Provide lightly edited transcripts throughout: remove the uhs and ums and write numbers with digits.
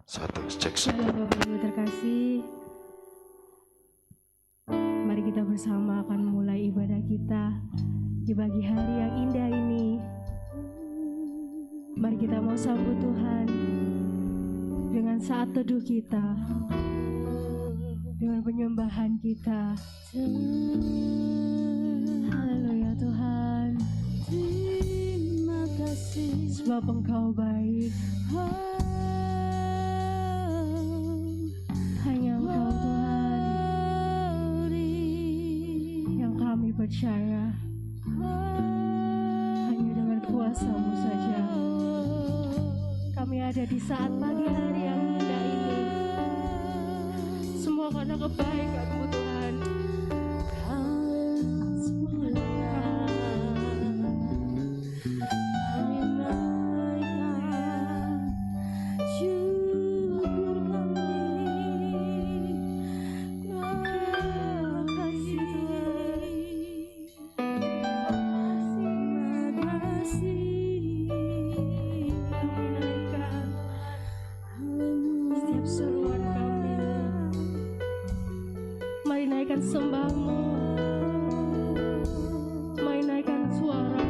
Satu, cek. Halo Bapak Ibu terkasih, mari kita bersama akan mulai ibadah kita di pagi hari yang indah ini. Mari kita mau sambut Tuhan dengan saat teduh kita, dengan penyembahan kita. Haleluya Tuhan, terima kasih sebab Engkau baik. Hanya Engkau Tuhan yang kami percaya. Hanya dengan kuasa-Mu saja kami ada di saat pagi hari yang indah ini. Semua karena kebaikan-Mu Tuhan. Sembah-Mu, mari naikkan suara-Mu.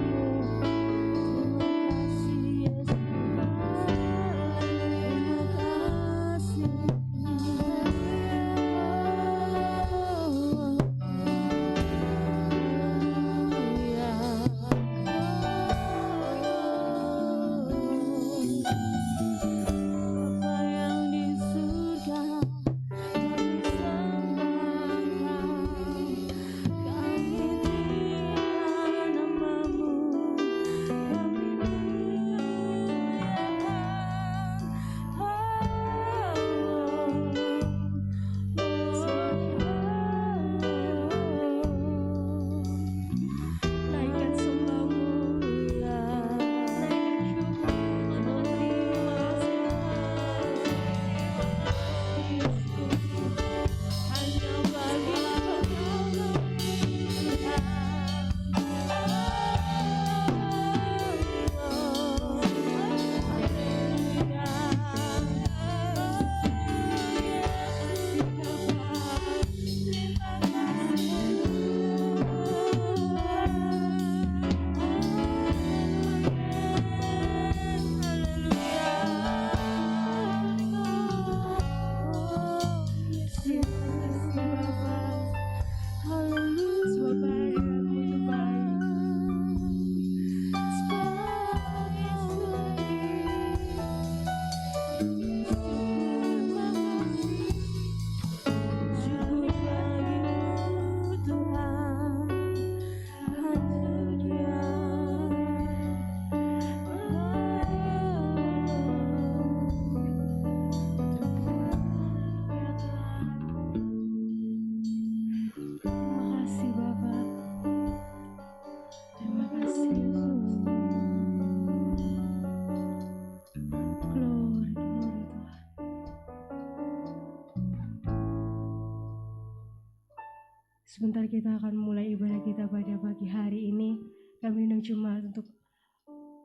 Sebentar kita akan mulai ibadah kita pada pagi hari ini. Kami undang jemaat untuk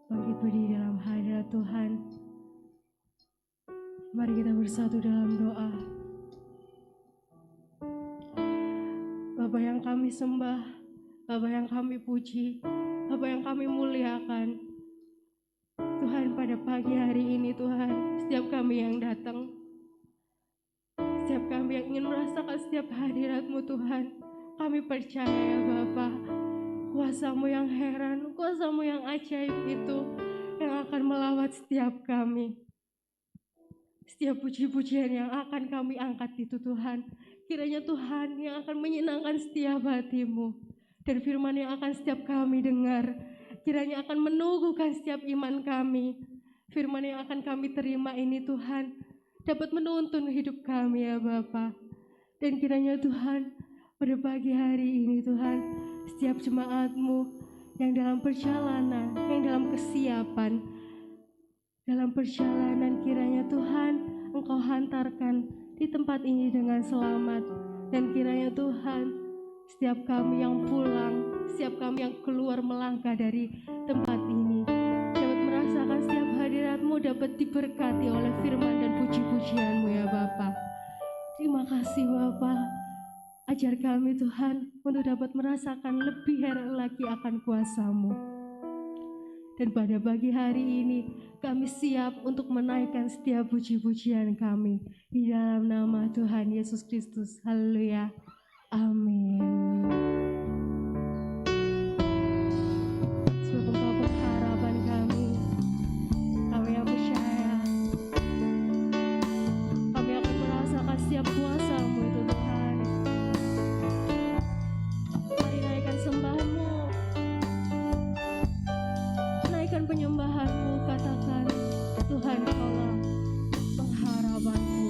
bangkit berdiri dalam hadirat Tuhan. Mari kita bersatu dalam doa. Bapa yang kami sembah, Bapa yang kami puji, Bapa yang kami muliakan. Tuhan, pada pagi hari ini Tuhan, setiap kami yang datang, setiap kami yang ingin merasakan setiap hadirat-Mu Tuhan, kami percaya ya Bapa, kuasa-Mu yang heran, kuasa-Mu yang ajaib itu yang akan melawat setiap kami. Setiap puji-pujian yang akan kami angkat itu Tuhan, kiranya Tuhan yang akan menyenangkan setiap hati-Mu, dan firman yang akan setiap kami dengar, kiranya akan meneguhkan setiap iman kami. Firman yang akan kami terima ini Tuhan, dapat menuntun hidup kami ya Bapa. Dan kiranya Tuhan, pada pagi hari ini Tuhan, setiap jemaat-Mu yang dalam perjalanan, yang dalam kesiapan, dalam perjalanan kiranya Tuhan Engkau hantarkan di tempat ini dengan selamat. Dan kiranya Tuhan, setiap kami yang pulang, setiap kami yang keluar melangkah dari tempat ini dapat merasakan setiap hadirat-Mu dapat diberkati oleh firman dan puji-pujian-Mu ya Bapa. Terima kasih Bapa. Ajar kami Tuhan untuk dapat merasakan lebih heran lagi akan kuasa-Mu. Dan pada pagi hari ini kami siap untuk menaikkan setiap puji-pujian kami di dalam nama Tuhan Yesus Kristus. Haleluya. Amin. Sebab Engkau pengharapan kami yang percaya, kami akan merasakan setiap kuasa-Mu itu Tuhan. Mari naikkan sembah-Mu, naikkan penyembahan-Mu, katakan Tuhan Engkaulah pengharapan-Ku.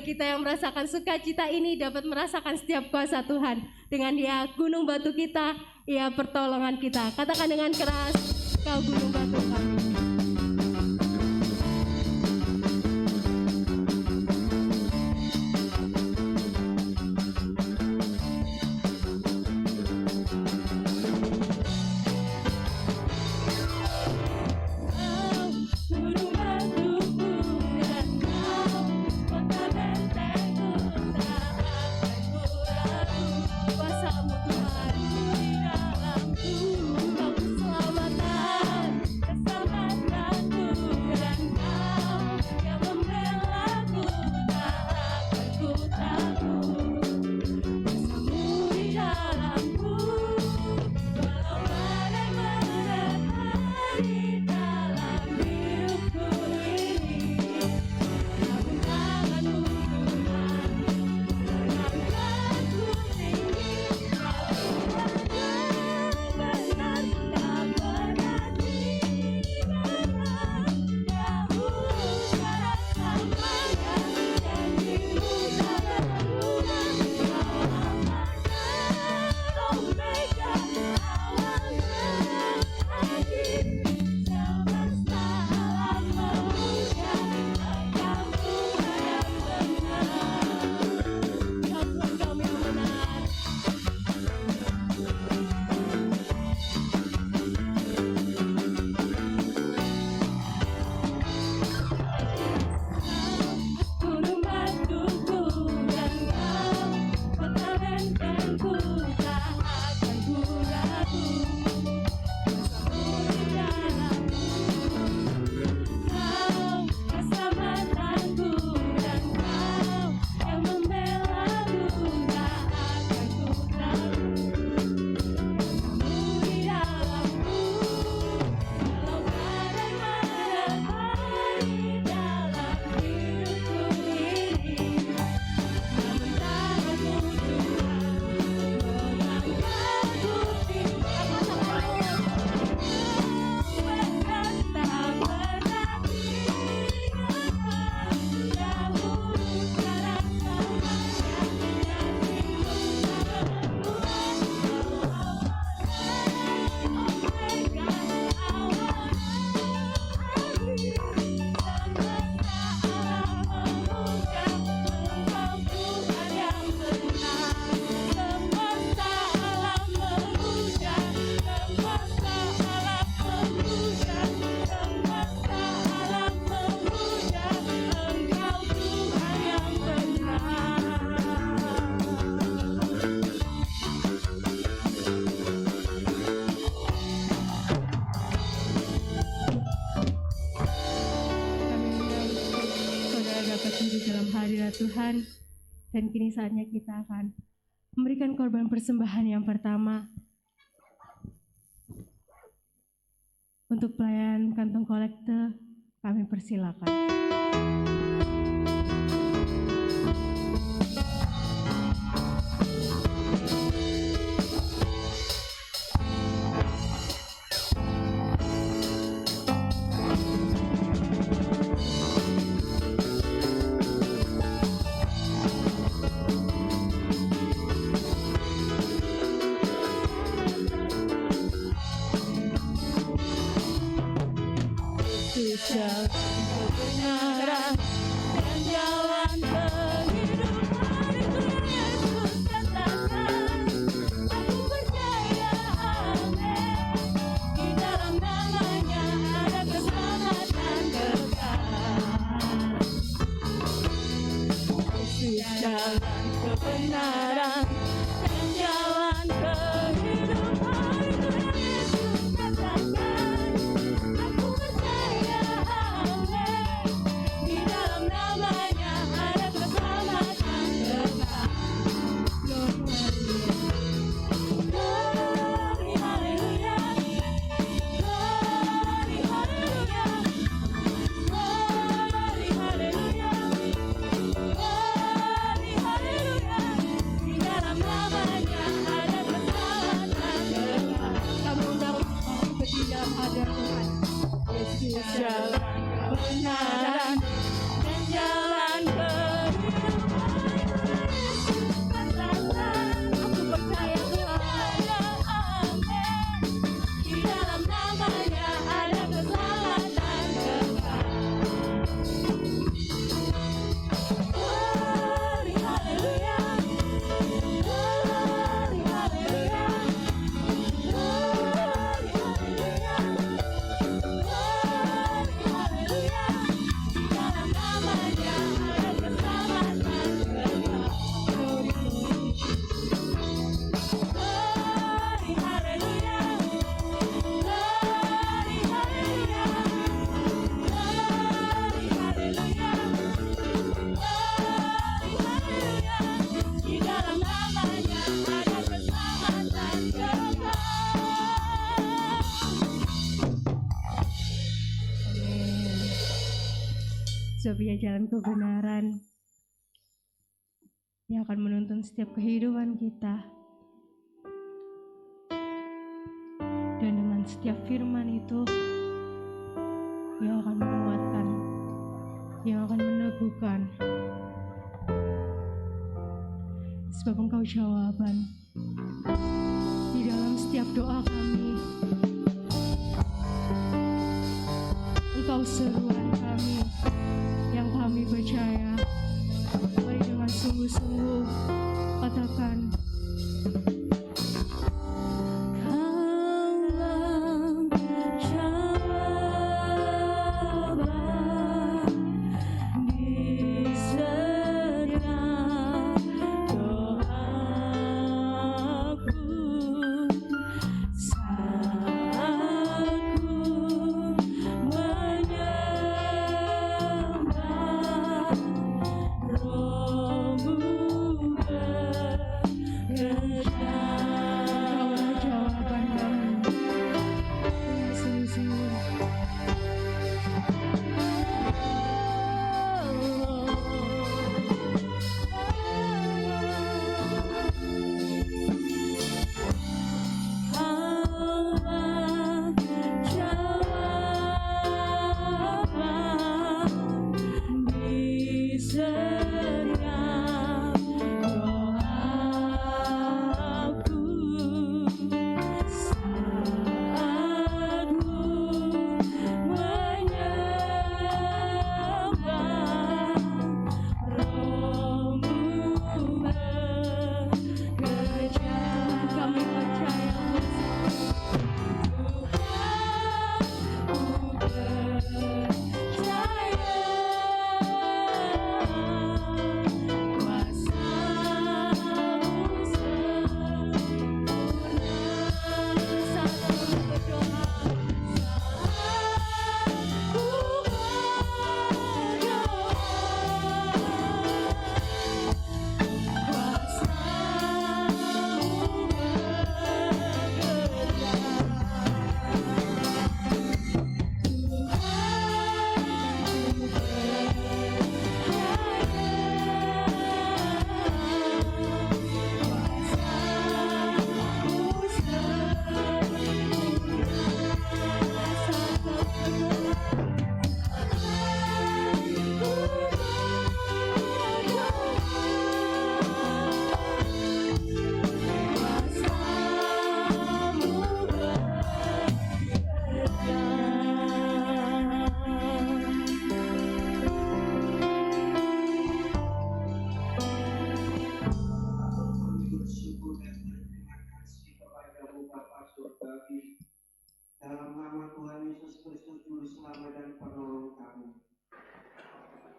Biar kita yang merasakan sukacita ini dapat merasakan setiap kuasa Tuhan. Dengan Dia gunung batu kita, Ia pertolongan kita. Katakan dengan keras, Kau gunung batu kami. Tuhan, dan kini saatnya kita akan memberikan korban persembahan yang pertama untuk pelayan kantong kolekte. Kami persilakan. Kebenaran satu-satunya jalan kebenaran yang akan menuntun setiap kehidupan kita. Dan dengan setiap firman itu yang akan menguatkan, yang akan meneguhkan. Sebab Engkau jawaban di dalam setiap doa kami. Engkau seruan kami yang kami percaya. Mari dengan sungguh-sungguh katakan,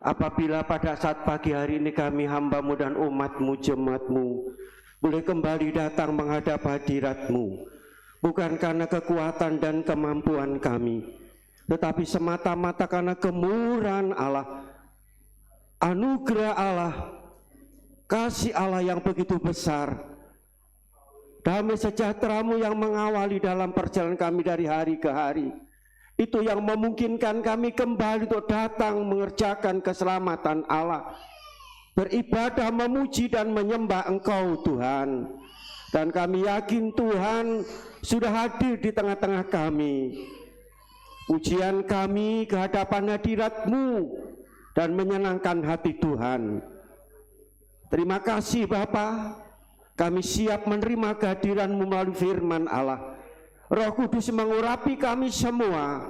apabila pada saat pagi hari ini kami hamba-Mu dan umat-Mu, jemaat-Mu, boleh kembali datang menghadap hadirat-Mu, bukan karena kekuatan dan kemampuan kami, tetapi semata-mata karena kemurahan Allah, anugerah Allah, kasih Allah yang begitu besar, damai sejahtera-Mu yang mengawali dalam perjalanan kami dari hari ke hari. Itu yang memungkinkan kami kembali untuk datang mengerjakan keselamatan Allah, beribadah, memuji dan menyembah Engkau Tuhan. Dan kami yakin Tuhan sudah hadir di tengah-tengah kami. Pujian kami ke hadapan hadirat-Mu dan menyenangkan hati Tuhan. Terima kasih Bapa, kami siap menerima kehadiran-Mu melalui firman Allah. Roh Kudus mengurapi kami semua,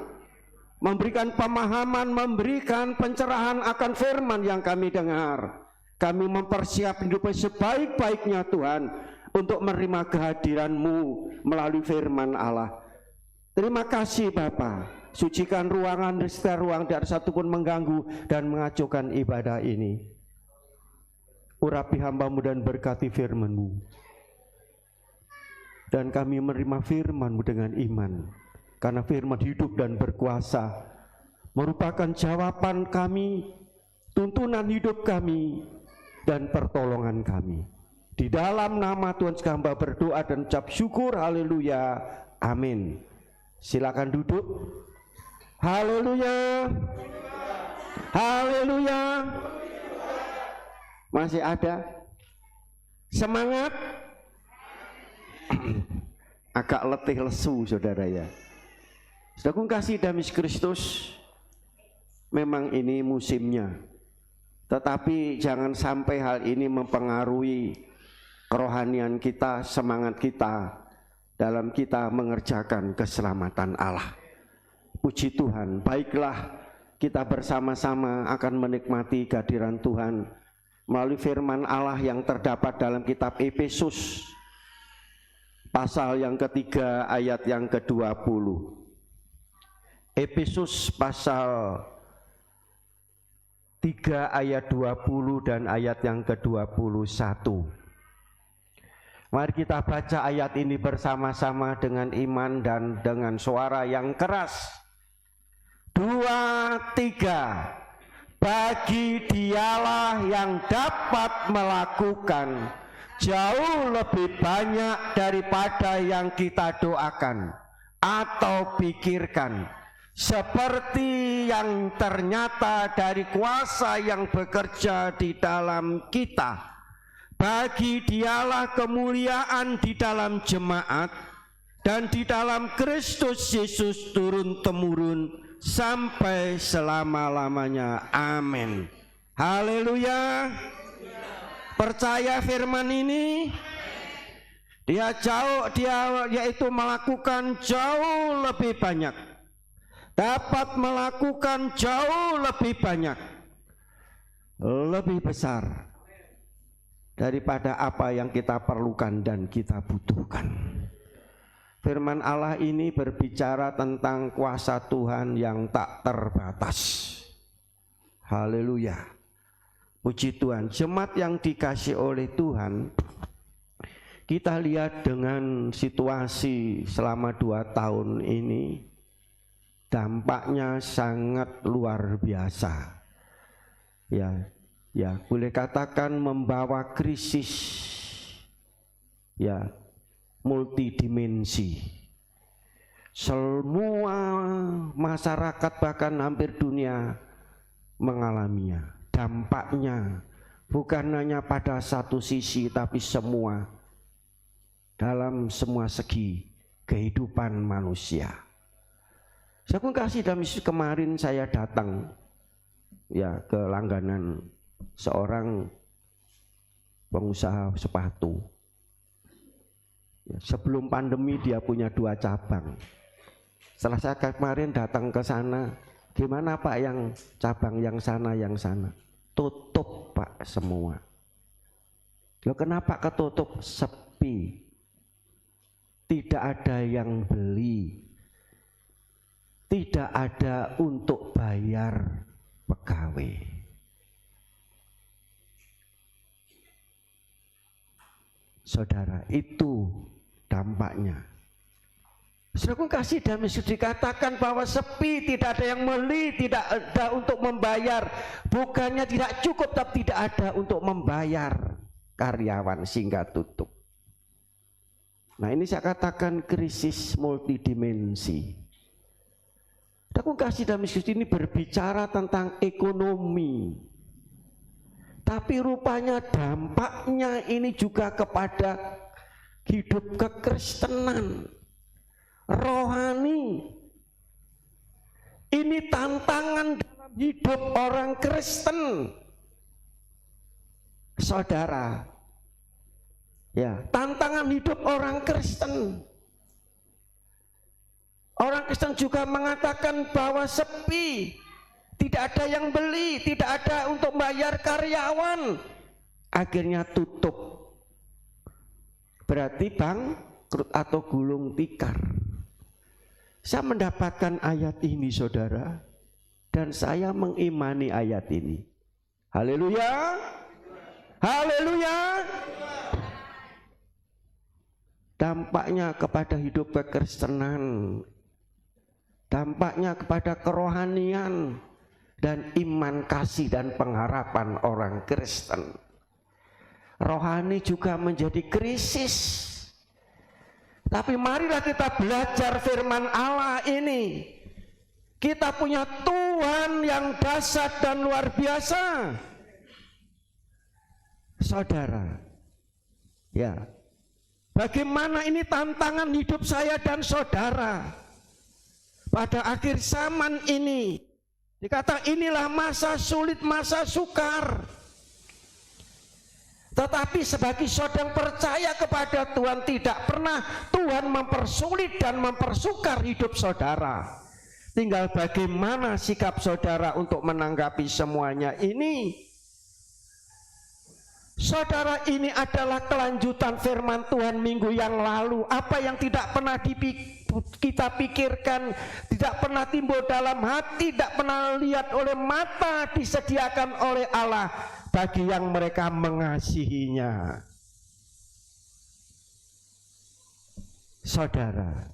memberikan pemahaman, memberikan pencerahan akan firman yang kami dengar. Kami mempersiapkan hidup sebaik-baiknya Tuhan untuk menerima kehadiran-Mu melalui firman Allah. Terima kasih Bapa, sucikan ruangan, setiap ruang, tidak ada satupun mengganggu dan mengacaukan ibadah ini. Urapi hamba-Mu dan berkati firman-Mu. Dan kami menerima firman-Mu dengan iman, karena firman hidup dan berkuasa, merupakan jawaban kami, tuntunan hidup kami, dan pertolongan kami. Di dalam nama Tuhan hamba berdoa dan ucap syukur, haleluya, amin. Silakan duduk. Haleluya, Haleluya. Masih ada? Semangat? Agak letih lesu saudara ya. Saudaraku kasih dalam Kristus, memang ini musimnya. Tetapi jangan sampai hal ini mempengaruhi kerohanian kita, semangat kita dalam kita mengerjakan keselamatan Allah. Puji Tuhan, baiklah kita bersama-sama akan menikmati kehadiran Tuhan melalui firman Allah yang terdapat dalam kitab Efesus pasal yang ketiga ayat yang ke-20. Efesus pasal 3 ayat 20 dan ayat yang ke-21. Mari kita baca ayat ini bersama-sama dengan iman dan dengan suara yang keras. 2, 3. Bagi Dialah yang dapat melakukan jauh lebih banyak daripada yang kita doakan atau pikirkan, seperti yang ternyata dari kuasa yang bekerja di dalam kita. Bagi Dialah kemuliaan di dalam jemaat dan di dalam Kristus Yesus turun-temurun sampai selama-lamanya. Amin. Haleluya. Percaya firman ini? Dia yaitu melakukan jauh lebih banyak, dapat melakukan jauh lebih banyak, lebih besar daripada apa yang kita perlukan dan kita butuhkan. Firman Allah ini berbicara tentang kuasa Tuhan yang tak terbatas. Haleluya. Puji Tuhan. Jemaat yang dikasih oleh Tuhan, kita lihat dengan situasi selama 2 tahun ini, dampaknya sangat luar biasa. Ya, boleh katakan membawa krisis ya multidimensi. Semua masyarakat bahkan hampir dunia mengalaminya. Dampaknya bukan hanya pada satu sisi tapi semua, dalam semua segi kehidupan manusia. Saya pun kasih dalam kemarin saya datang ya ke langganan seorang pengusaha sepatu. Ya, sebelum pandemi dia punya 2 cabang. Setelah saya kemarin datang ke sana, gimana Pak yang cabang yang sana? Tutup Pak semua. Loh kenapa ketutup? Sepi. Tidak ada yang beli. Tidak ada untuk bayar pegawai. Saudara, itu dampaknya. Saudara kasih dan dikatakan bahwa sepi, tidak ada yang beli, tidak ada untuk membayar. Bukannya tidak cukup, tapi tidak ada untuk membayar karyawan sehingga tutup. Nah ini saya katakan krisis multidimensi. Saudara kasih dan ini berbicara tentang ekonomi. Tapi rupanya dampaknya ini juga kepada hidup kekristenan, rohani. Ini tantangan dalam hidup orang Kristen. Saudara, ya, tantangan hidup orang Kristen. Orang Kristen juga mengatakan bahwa sepi. Tidak ada yang beli, tidak ada untuk bayar karyawan. Akhirnya tutup. Berarti bangkrut atau gulung tikar. Saya mendapatkan ayat ini saudara, dan saya mengimani ayat ini. Haleluya. Haleluya. Dampaknya kepada hidup kekristenan, dampaknya kepada kerohanian dan iman, kasih dan pengharapan orang Kristen. Rohani juga menjadi krisis. Tapi marilah kita belajar firman Allah ini. Kita punya Tuhan Tuhan yang dahsyat dan luar biasa. Saudara, ya, bagaimana ini tantangan hidup saya dan saudara pada akhir zaman ini. Dikata inilah masa sulit, masa sukar. Tetapi sebagai saudara percaya kepada Tuhan, tidak pernah Tuhan mempersulit dan mempersukar hidup saudara. Tinggal bagaimana sikap saudara untuk menanggapi semuanya ini. Saudara, ini adalah kelanjutan firman Tuhan minggu yang lalu. Apa yang tidak pernah kita pikirkan, tidak pernah timbul dalam hati, tidak pernah lihat oleh mata, disediakan oleh Allah bagi yang mereka mengasihinya. Saudara,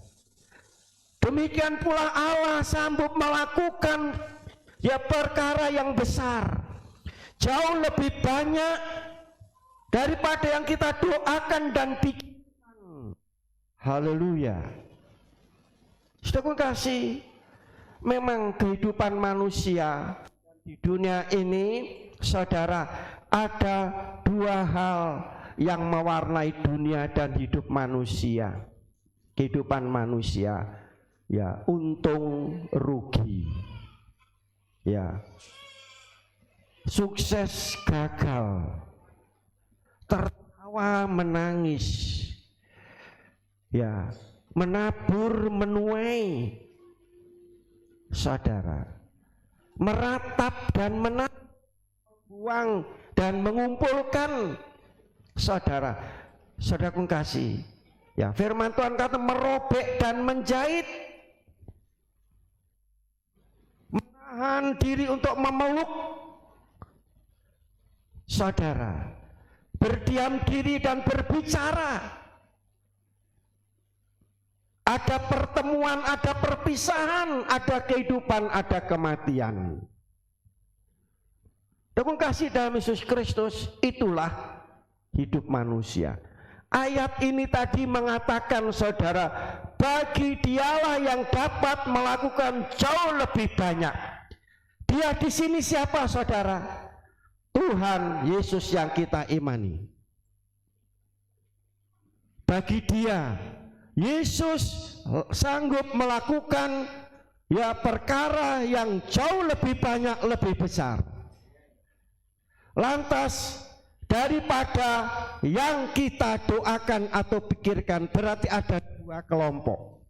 demikian pula Allah sanggup melakukan perkara yang besar, jauh lebih banyak daripada yang kita doakan dan pikirkan. Haleluya. Saudara kasih, memang kehidupan manusia di dunia ini, saudara, ada dua hal yang mewarnai dunia dan hidup manusia. Kehidupan manusia, ya, untung rugi, ya, sukses gagal, tertawa menangis, ya, menabur menuai, saudara, meratap dan buang dan mengumpulkan. Saudara, saudara kasih, ya, firman Tuhan kata merobek dan menjahit, menahan diri untuk memeluk, saudara, berdiam diri dan berbicara. Ada pertemuan, ada perpisahan, ada kehidupan, ada kematian. Dengan kasih dalam Yesus Kristus, itulah hidup manusia. Ayat ini tadi mengatakan, saudara, bagi dialah yang dapat melakukan jauh lebih banyak. Dia di sini siapa, saudara? Tuhan Yesus yang kita imani. Bagi dia, Yesus sanggup melakukan, ya, perkara yang jauh lebih banyak, lebih besar. Lantas daripada yang kita doakan atau pikirkan, berarti ada dua kelompok.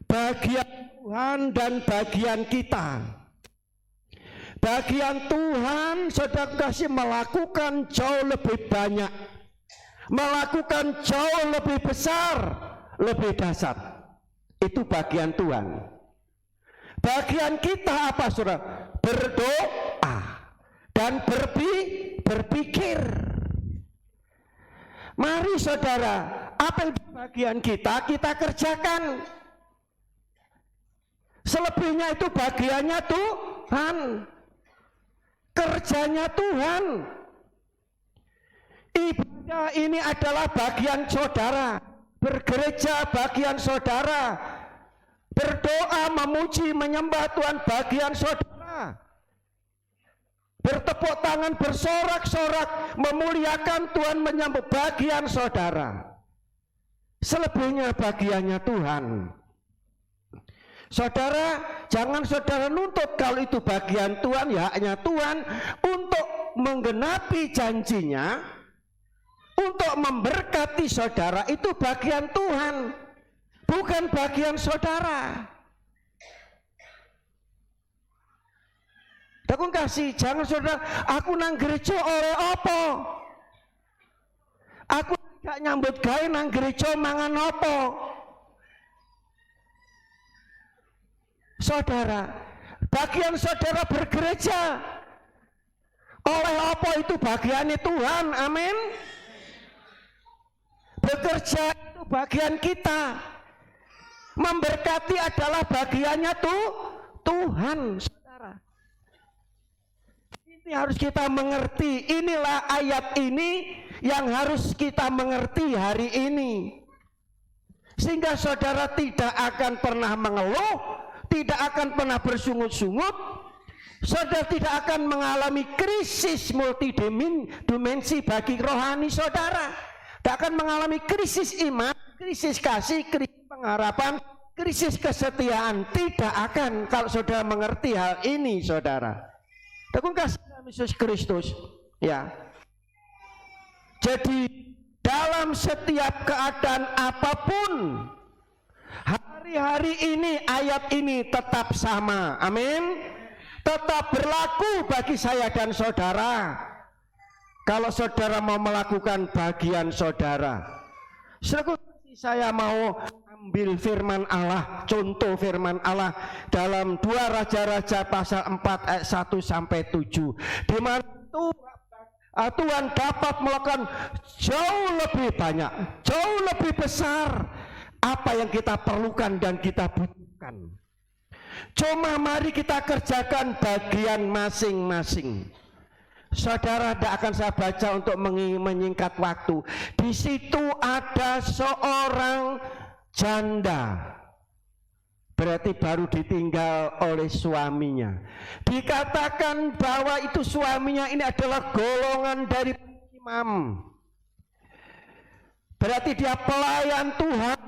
Bagian Tuhan dan bagian kita. Bagian Tuhan, saudara kasih, melakukan jauh lebih banyak, melakukan jauh lebih besar, lebih dahsyat. Itu bagian Tuhan. Bagian kita apa, saudara? Berdoa dan berpikir. Mari saudara, apa yang di bagian kita, kita kerjakan. Selebihnya itu bagiannya Tuhan, kerjanya Tuhan. Ibadah ini adalah bagian saudara, bergereja bagian saudara, berdoa, memuji, menyembah Tuhan bagian saudara, bertepuk tangan, bersorak-sorak, memuliakan Tuhan, menyambut bagian saudara. Selebihnya bagiannya Tuhan. Saudara, jangan saudara nuntut kalau itu bagian Tuhan, ya haknya Tuhan untuk menggenapi janjinya, untuk memberkati saudara, itu bagian Tuhan, bukan bagian saudara. Aku kasih, jangan saudara, aku nang gereja oleh apa? Aku gak nyambut gawe nang gereja mangan apa? Saudara, bagian saudara bergereja oleh apa, itu bagiannya Tuhan, amin. Bekerja itu bagian kita, memberkati adalah bagiannya Tuhan, saudara. Ini harus kita mengerti. Inilah ayat ini yang harus kita mengerti hari ini, sehingga saudara tidak akan pernah mengeluh, tidak akan pernah bersungut-sungut, saudara tidak akan mengalami krisis multidimensi bagi rohani saudara, tidak akan mengalami krisis iman, krisis kasih, krisis pengharapan, krisis kesetiaan. Tidak akan kalau saudara mengerti hal ini, saudara. Dengan kasih Yesus Kristus, ya. Jadi dalam setiap keadaan apapun, hari-hari ini ayat ini tetap sama, amin, tetap berlaku bagi saya dan saudara. Kalau saudara mau melakukan bagian saudara, saya mau ambil firman Allah, contoh firman Allah dalam 2 Raja-Raja pasal 4 ayat 1 sampai 7, di mana Tuhan dapat melakukan jauh lebih banyak, jauh lebih besar apa yang kita perlukan dan kita butuhkan. Cuma mari kita kerjakan bagian masing-masing. Saudara, tidak akan saya baca untuk menyingkat waktu. Di situ ada seorang janda, berarti baru ditinggal oleh suaminya. Dikatakan bahwa itu suaminya ini adalah golongan dari imam, berarti dia pelayan Tuhan,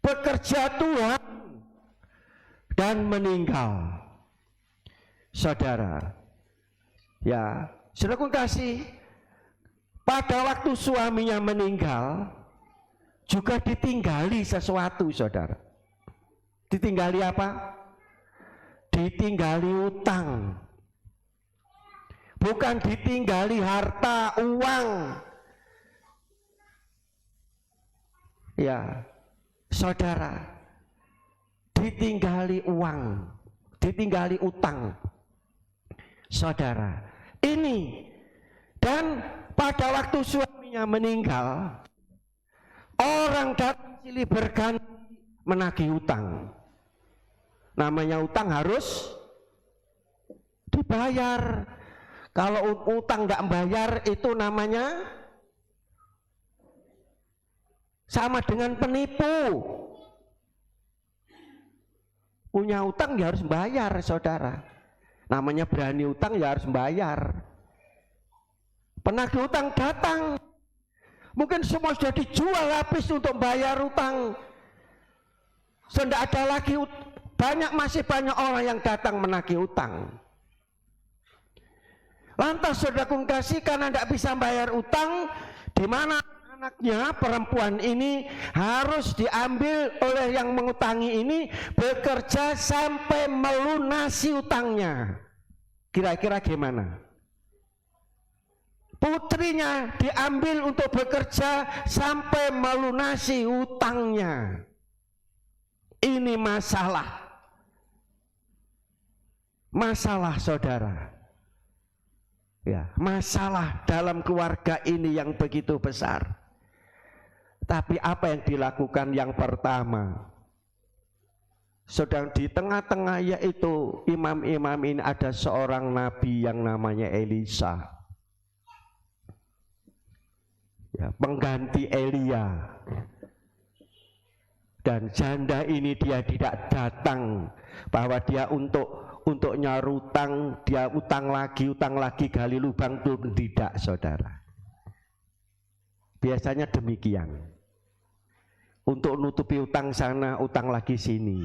bekerja Tuhan, dan meninggal. Saudara, ya, saudara kasih, pada waktu suaminya meninggal juga ditinggali sesuatu, saudara. Ditinggali apa? Ditinggali utang. Bukan ditinggali harta, uang. Ya, saudara, ditinggali uang, ditinggali utang. Saudara, ini, dan pada waktu suaminya meninggal, orang datang silih berganti menagih utang. Namanya utang harus dibayar. Kalau utang nggak bayar itu namanya sama dengan penipu. Punya utang ya harus bayar, saudara. Namanya berani utang ya harus bayar. Penagih utang datang, mungkin semua sudah dijual habis untuk bayar utang. Sudah ada lagi, masih banyak orang yang datang menagih utang. Lantas saudara kasih, karena tidak bisa bayar utang, di mana anaknya perempuan ini harus diambil oleh yang mengutangi ini, bekerja sampai melunasi utangnya. Kira-kira gimana? Putrinya diambil untuk bekerja sampai melunasi utangnya. Ini masalah saudara. Ya, masalah dalam keluarga ini yang begitu besar. Tapi apa yang dilakukan yang pertama? Sedang di tengah-tengah yaitu imam-imam ini ada seorang nabi yang namanya Elisa. Ya, pengganti Elia. Dan janda ini dia tidak datang bahwa dia untuk nyaur utang, dia utang lagi gali lubang, itu tidak, saudara. Biasanya demikian. Untuk nutupi utang sana, utang lagi sini.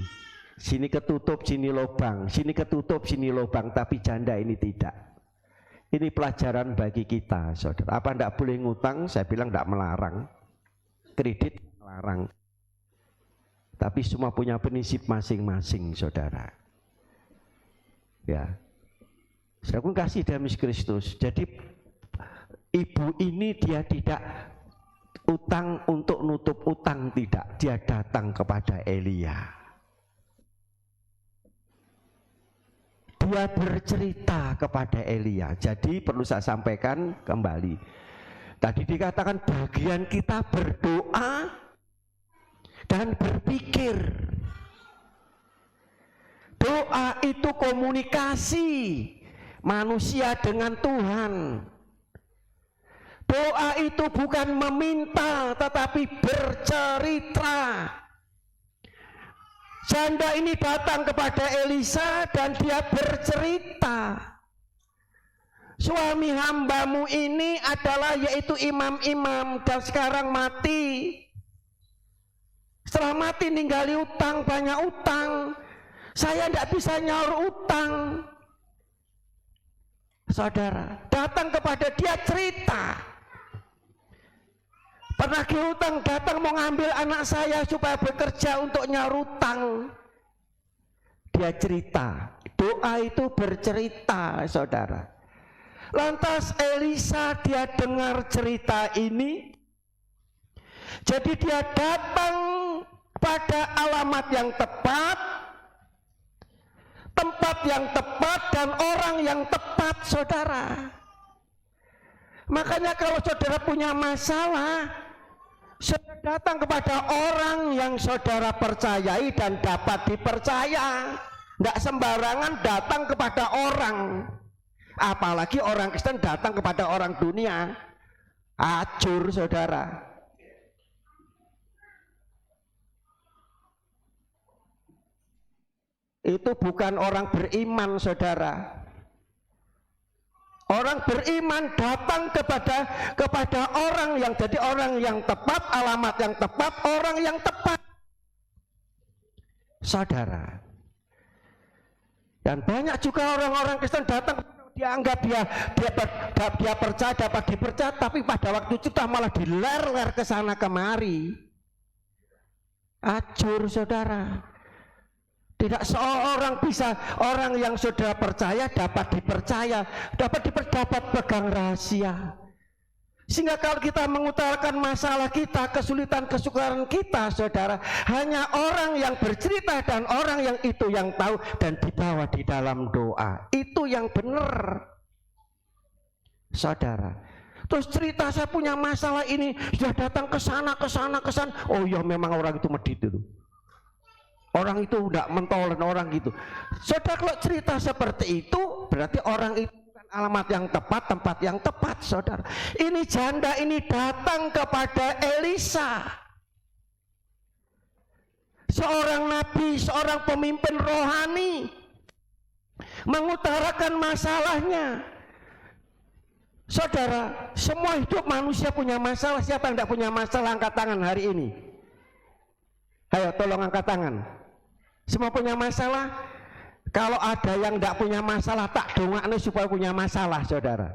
Sini ketutup, sini lubang, sini ketutup, sini lubang, tapi janda ini tidak. Ini pelajaran bagi kita, saudara. Apa tidak boleh ngutang? Saya bilang tidak melarang. Kredit melarang. Tapi semua punya prinsip masing-masing, saudara. Ya, saya pun kasih dalam Kristus. Jadi ibu ini dia tidak utang untuk nutup utang, tidak. Dia datang kepada Elia. Dia bercerita kepada Elia. Jadi perlu saya sampaikan kembali. Tadi dikatakan bagian kita berdoa dan berpikir. Doa itu komunikasi manusia dengan Tuhan. Doa itu bukan meminta tetapi bercerita. Janda ini datang kepada Elisa dan dia bercerita, suami hambamu ini adalah yaitu imam-imam dan sekarang mati. Setelah mati ninggali utang, banyak utang. Saya tidak bisa nyaur utang. Saudara, datang kepada dia cerita. Pernah utang, datang mau ngambil anak saya supaya bekerja untuk nyaur utang. Dia cerita. Doa itu bercerita, saudara. Lantas Elisa dia dengar cerita ini, jadi dia datang pada alamat yang tepat, tempat yang tepat, dan orang yang tepat, saudara. Makanya kalau saudara punya masalah, saudara datang kepada orang yang saudara percayai dan dapat dipercaya. Tidak sembarangan datang kepada orang. Apalagi orang Kristen datang kepada orang dunia, acur, saudara. Itu bukan orang beriman, saudara. Orang beriman datang kepada orang yang jadi orang yang tepat, alamat yang tepat, orang yang tepat, saudara. Dan banyak juga orang-orang Kristen datang, dianggap dia percaya, dapat dipercaya, tapi pada waktu itu malah diler-ler ke sana kemari. Acur, saudara. Tidak seorang bisa, orang yang saudara percaya dapat dipercaya, dapat pegang rahasia. Sehingga kalau kita mengutarakan masalah kita, kesulitan, kesukaran kita, saudara, hanya orang yang bercerita dan orang yang itu yang tahu dan dibawa di dalam doa. Itu yang benar, saudara. Terus cerita saya punya masalah ini, sudah datang ke sana. Oh ya memang orang itu medit itu. Orang itu tidak mentolen orang gitu. Saudara, kalau cerita seperti itu berarti orang itu bukan alamat yang tepat, tempat yang tepat, saudara. Ini janda ini datang kepada Elisa, seorang nabi, seorang pemimpin rohani, mengutarakan masalahnya. Saudara, semua hidup manusia punya masalah. Siapa yang tidak punya masalah, angkat tangan hari ini. Ayo tolong angkat tangan. Semua punya masalah. Kalau ada yang tidak punya masalah, tak dongaknya supaya punya masalah, saudara.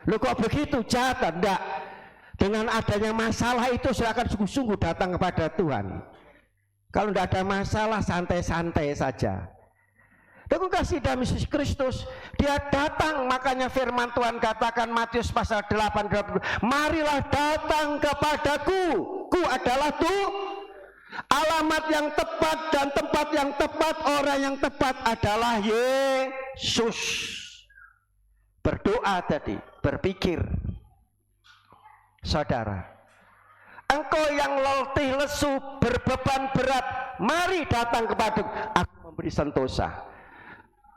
Lu kok begitu? Jahat, enggak. Dengan adanya masalah itu silakan sungguh-sungguh datang kepada Tuhan. Kalau tidak ada masalah, santai-santai saja. Dengan kasih dalam Yesus Kristus, dia datang. Makanya firman Tuhan katakan Matius pasal 8, marilah datang kepadaku. Ku adalah Tuhan. Alamat yang tepat dan tempat yang tepat, orang yang tepat adalah Yesus. Berdoa tadi, berpikir. Saudara, engkau yang letih lesu, berbeban berat, mari datang kepadaku, aku memberi sentosa.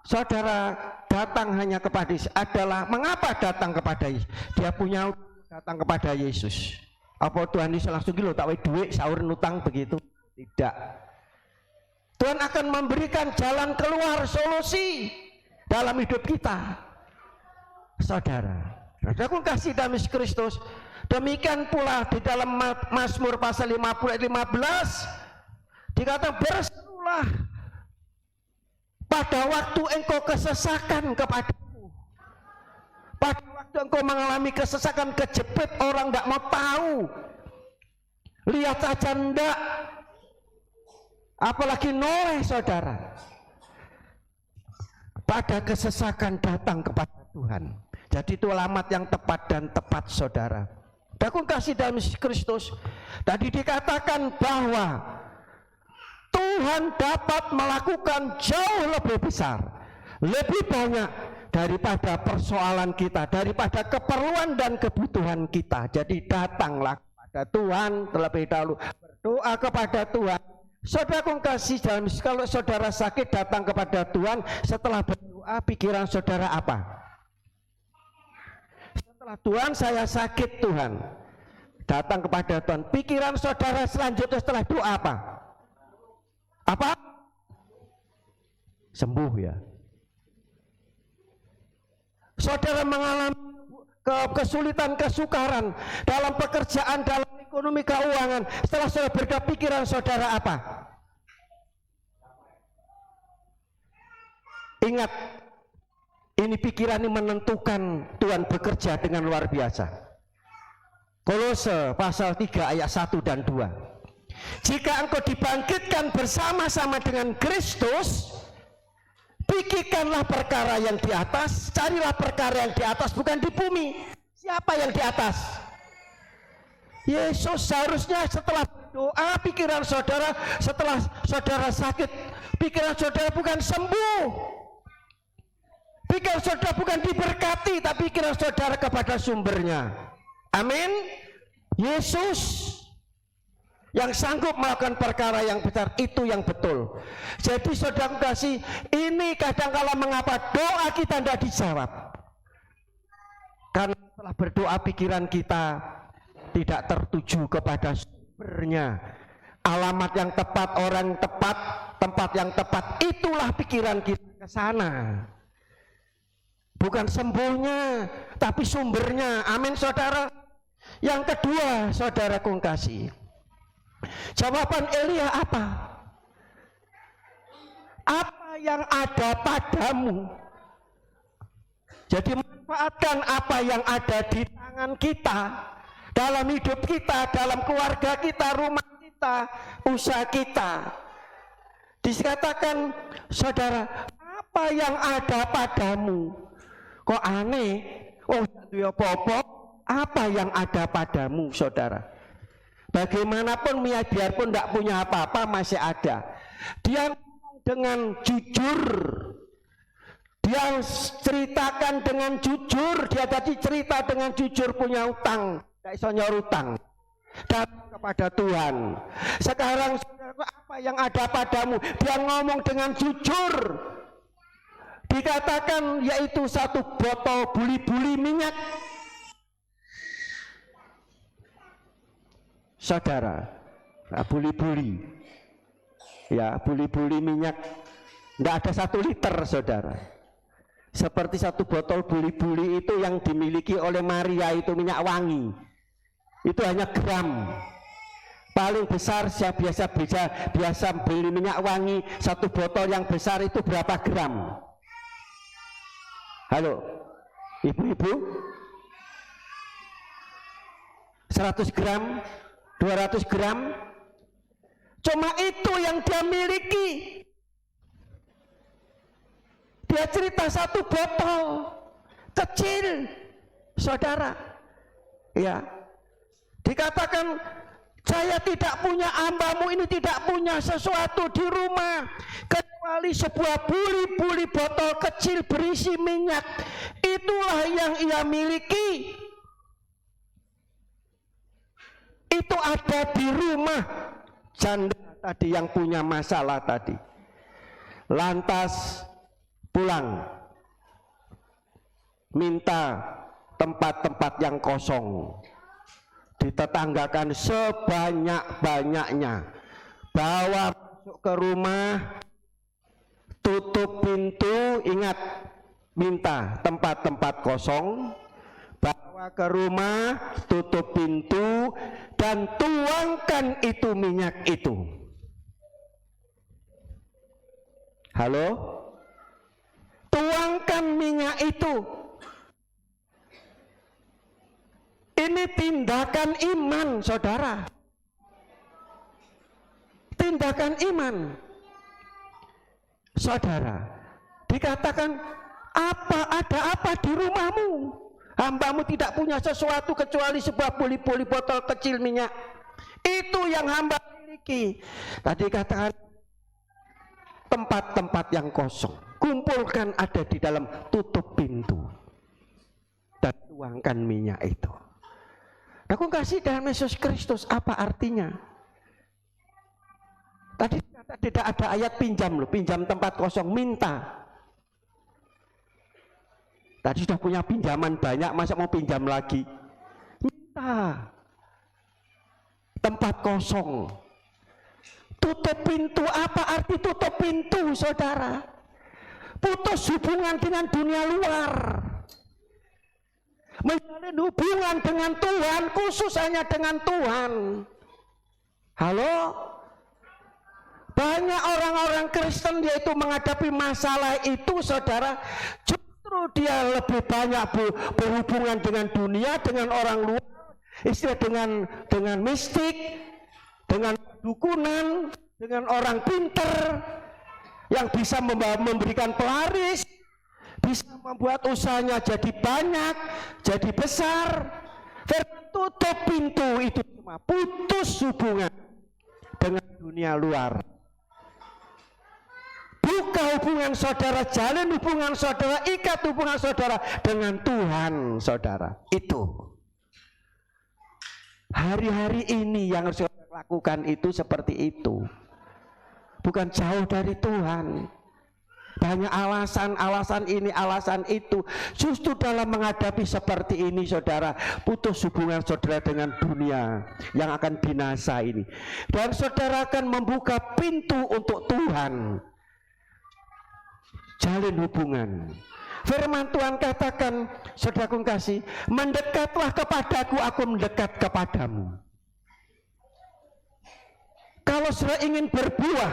Saudara, datang hanya kepada Yesus adalah, mengapa datang kepada Yesus? Dia punya datang kepada Yesus. Apa Tuhan Yesus langsung gitu, tak duit sahur nutang begitu? Tidak. Tuhan akan memberikan jalan keluar, solusi dalam hidup kita, saudara. Saudaraku kasih dalam Yesus Kristus. Demikian pula di dalam Mazmur pasal 50 ayat 15 dikatakan, berserulah pada waktu engkau kesesakan kepadaku. Pada waktu engkau mengalami kesesakan, kejepit, orang tidak mau tahu, lihat saja enggak, apalagi noleh, saudara. Pada kesesakan datang kepada Tuhan. Jadi itu alamat yang tepat dan tepat, saudara. Aku kasih dalam Yesus Kristus. Tadi dikatakan bahwa Tuhan dapat melakukan jauh lebih besar, lebih banyak daripada persoalan kita, daripada keperluan dan kebutuhan kita. Jadi datanglah kepada Tuhan terlebih dahulu, berdoa kepada Tuhan. Saudara kasih dalam, kalau saudara sakit datang kepada Tuhan, setelah berdoa pikiran saudara apa? Setelah Tuhan saya sakit, Tuhan datang kepada Tuhan, pikiran saudara selanjutnya setelah doa apa? Apa? sembuh ya. Saudara mengalami kesulitan, kesukaran dalam pekerjaan, dalam ekonomi, keuangan. Setelah saudara berdoa, pikiran saudara apa? Ingat, ini pikiran ini menentukan. Tuhan bekerja dengan luar biasa. Kolose pasal 3 ayat 1 dan 2. Jika engkau dibangkitkan bersama-sama dengan Kristus, pikirkanlah perkara yang di atas, carilah perkara yang di atas, bukan di bumi. Siapa yang di atas? Yesus. Seharusnya setelah doa, pikiran saudara, setelah saudara sakit, pikiran saudara bukan sembuh, pikiran saudara bukan diberkati, tapi pikiran saudara kepada sumbernya. Amin. Yesus yang sanggup melakukan perkara yang besar, itu yang betul. Jadi saudara kasih, ini kadang-kala mengapa doa kita tidak dijawab, karena setelah berdoa pikiran kita tidak tertuju kepada sumbernya. Alamat yang tepat, orang yang tepat, tempat yang tepat, itulah pikiran kita ke sana. Bukan sembuhnya, tapi sumbernya. Amin saudara. Yang kedua, saudara kasih, jawaban Elia apa? Apa yang ada padamu? Jadi manfaatkan apa yang ada di tangan kita, dalam hidup kita, dalam keluarga kita, rumah kita, usaha kita. Dikatakan, saudara, apa yang ada padamu? Kok aneh? Oh, ya apa-apa. Apa yang ada padamu, saudara? Bagaimanapun biarpun tidak punya apa-apa, masih ada. Dia dengan jujur, dia ceritakan dengan jujur, dia tadi cerita dengan jujur punya utang, tidak bisa nyor utang, datang kepada Tuhan. Sekarang saudara, apa yang ada padamu? Dia ngomong dengan jujur. Dikatakan yaitu 1 botol buli-buli minyak. Saudara, buli-buli, ya buli-buli minyak, tidak ada 1 liter, saudara. Seperti 1 botol buli-buli itu yang dimiliki oleh Maria itu minyak wangi, itu hanya gram. Paling besar saya biasa beli minyak wangi 1 botol yang besar itu berapa gram? Halo, ibu-ibu? 100 gram? 200 gram, cuma itu yang dia miliki. Dia cerita 1 botol kecil, saudara. Ya, dikatakan saya tidak punya, hambamu ini tidak punya sesuatu di rumah kecuali sebuah buli-buli botol kecil berisi minyak. Itulah yang ia miliki. Itu ada di rumah janda tadi yang punya masalah tadi. Lantas pulang, minta tempat-tempat yang kosong, ditetanggakan sebanyak-banyaknya, bawa masuk ke rumah, tutup pintu. Ingat, minta tempat-tempat kosong, bawa ke rumah, tutup pintu, dan tuangkan itu minyak itu. Halo? Tuangkan minyak itu. Ini tindakan iman, saudara. Tindakan iman. Saudara, dikatakan, ada apa di rumahmu? Hambamu tidak punya sesuatu kecuali sebuah buli-buli botol kecil minyak. Itu yang hamba miliki. Tadi katakan tempat-tempat yang kosong, kumpulkan ada di dalam, tutup pintu dan tuangkan minyak itu. Aku kasih dalam Yesus Kristus, apa artinya? Tadi tidak ada ayat pinjam loh, pinjam tempat kosong, minta. Tadi sudah punya pinjaman banyak, masa mau pinjam lagi? Minta. Tempat kosong. Tutup pintu, apa arti tutup pintu, saudara? putus hubungan dengan dunia luar, menjalin hubungan dengan Tuhan, khusus hanya dengan Tuhan. Halo? Banyak orang-orang Kristen yaitu menghadapi masalah itu, saudara, justru dia lebih banyak berhubungan dengan dunia, dengan orang luar, istilah dengan mistik, dengan dukunan, dengan orang pinter yang bisa memberikan pelaris, bisa membuat usahanya jadi banyak, jadi besar. Tertutup pintu itu semua, putus hubungan dengan dunia luar. Buka hubungan saudara, jalin hubungan saudara, ikat hubungan saudara dengan Tuhan, saudara. Itu hari-hari ini yang harus kita lakukan, itu seperti itu. Bukan jauh dari Tuhan. Banyak alasan ini, alasan itu. Justru dalam menghadapi seperti ini, saudara, putus hubungan saudara dengan dunia yang akan binasa ini, dan saudara akan membuka pintu untuk Tuhan. Jalin hubungan. Firman Tuhan katakan, saudaraku kasih, mendekatlah kepadaku, aku mendekat kepadamu. Kalau saudara ingin berbuah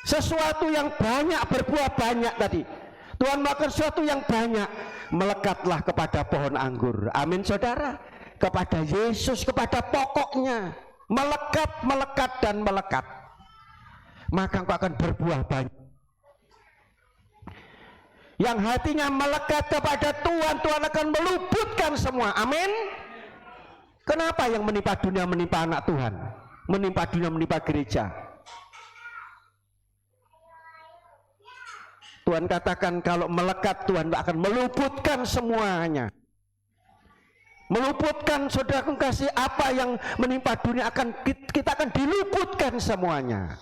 sesuatu yang banyak, berbuah banyak tadi, Tuhan melakukan sesuatu yang banyak, melekatlah kepada pohon anggur. Amin, saudara. Kepada Yesus, kepada pokoknya. Melekat, melekat, dan melekat. Maka engkau akan berbuah banyak. Yang hatinya melekat kepada Tuhan, Tuhan akan meluputkan semua. Amin. Kenapa yang menimpa dunia menimpa anak Tuhan, menimpa dunia menimpa gereja? Tuhan katakan kalau melekat, Tuhan akan meluputkan semuanya. Meluputkan, saudaraku kasih, apa yang menimpa dunia kita akan diluputkan semuanya.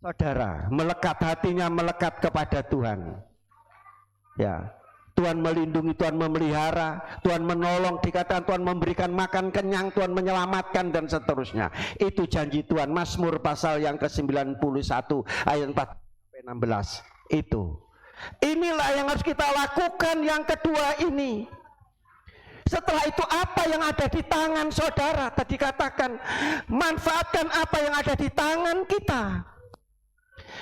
Saudara, melekat hatinya, melekat kepada Tuhan. Ya, Tuhan melindungi, Tuhan memelihara, Tuhan menolong, dikatakan Tuhan memberikan makan kenyang, Tuhan menyelamatkan, dan seterusnya. Itu janji Tuhan. Mazmur pasal yang ke-91 ayat 4-16. Itu. Inilah yang harus kita lakukan. Yang kedua ini. Setelah itu apa yang ada di tangan saudara? Tadi katakan, manfaatkan apa yang ada di tangan kita.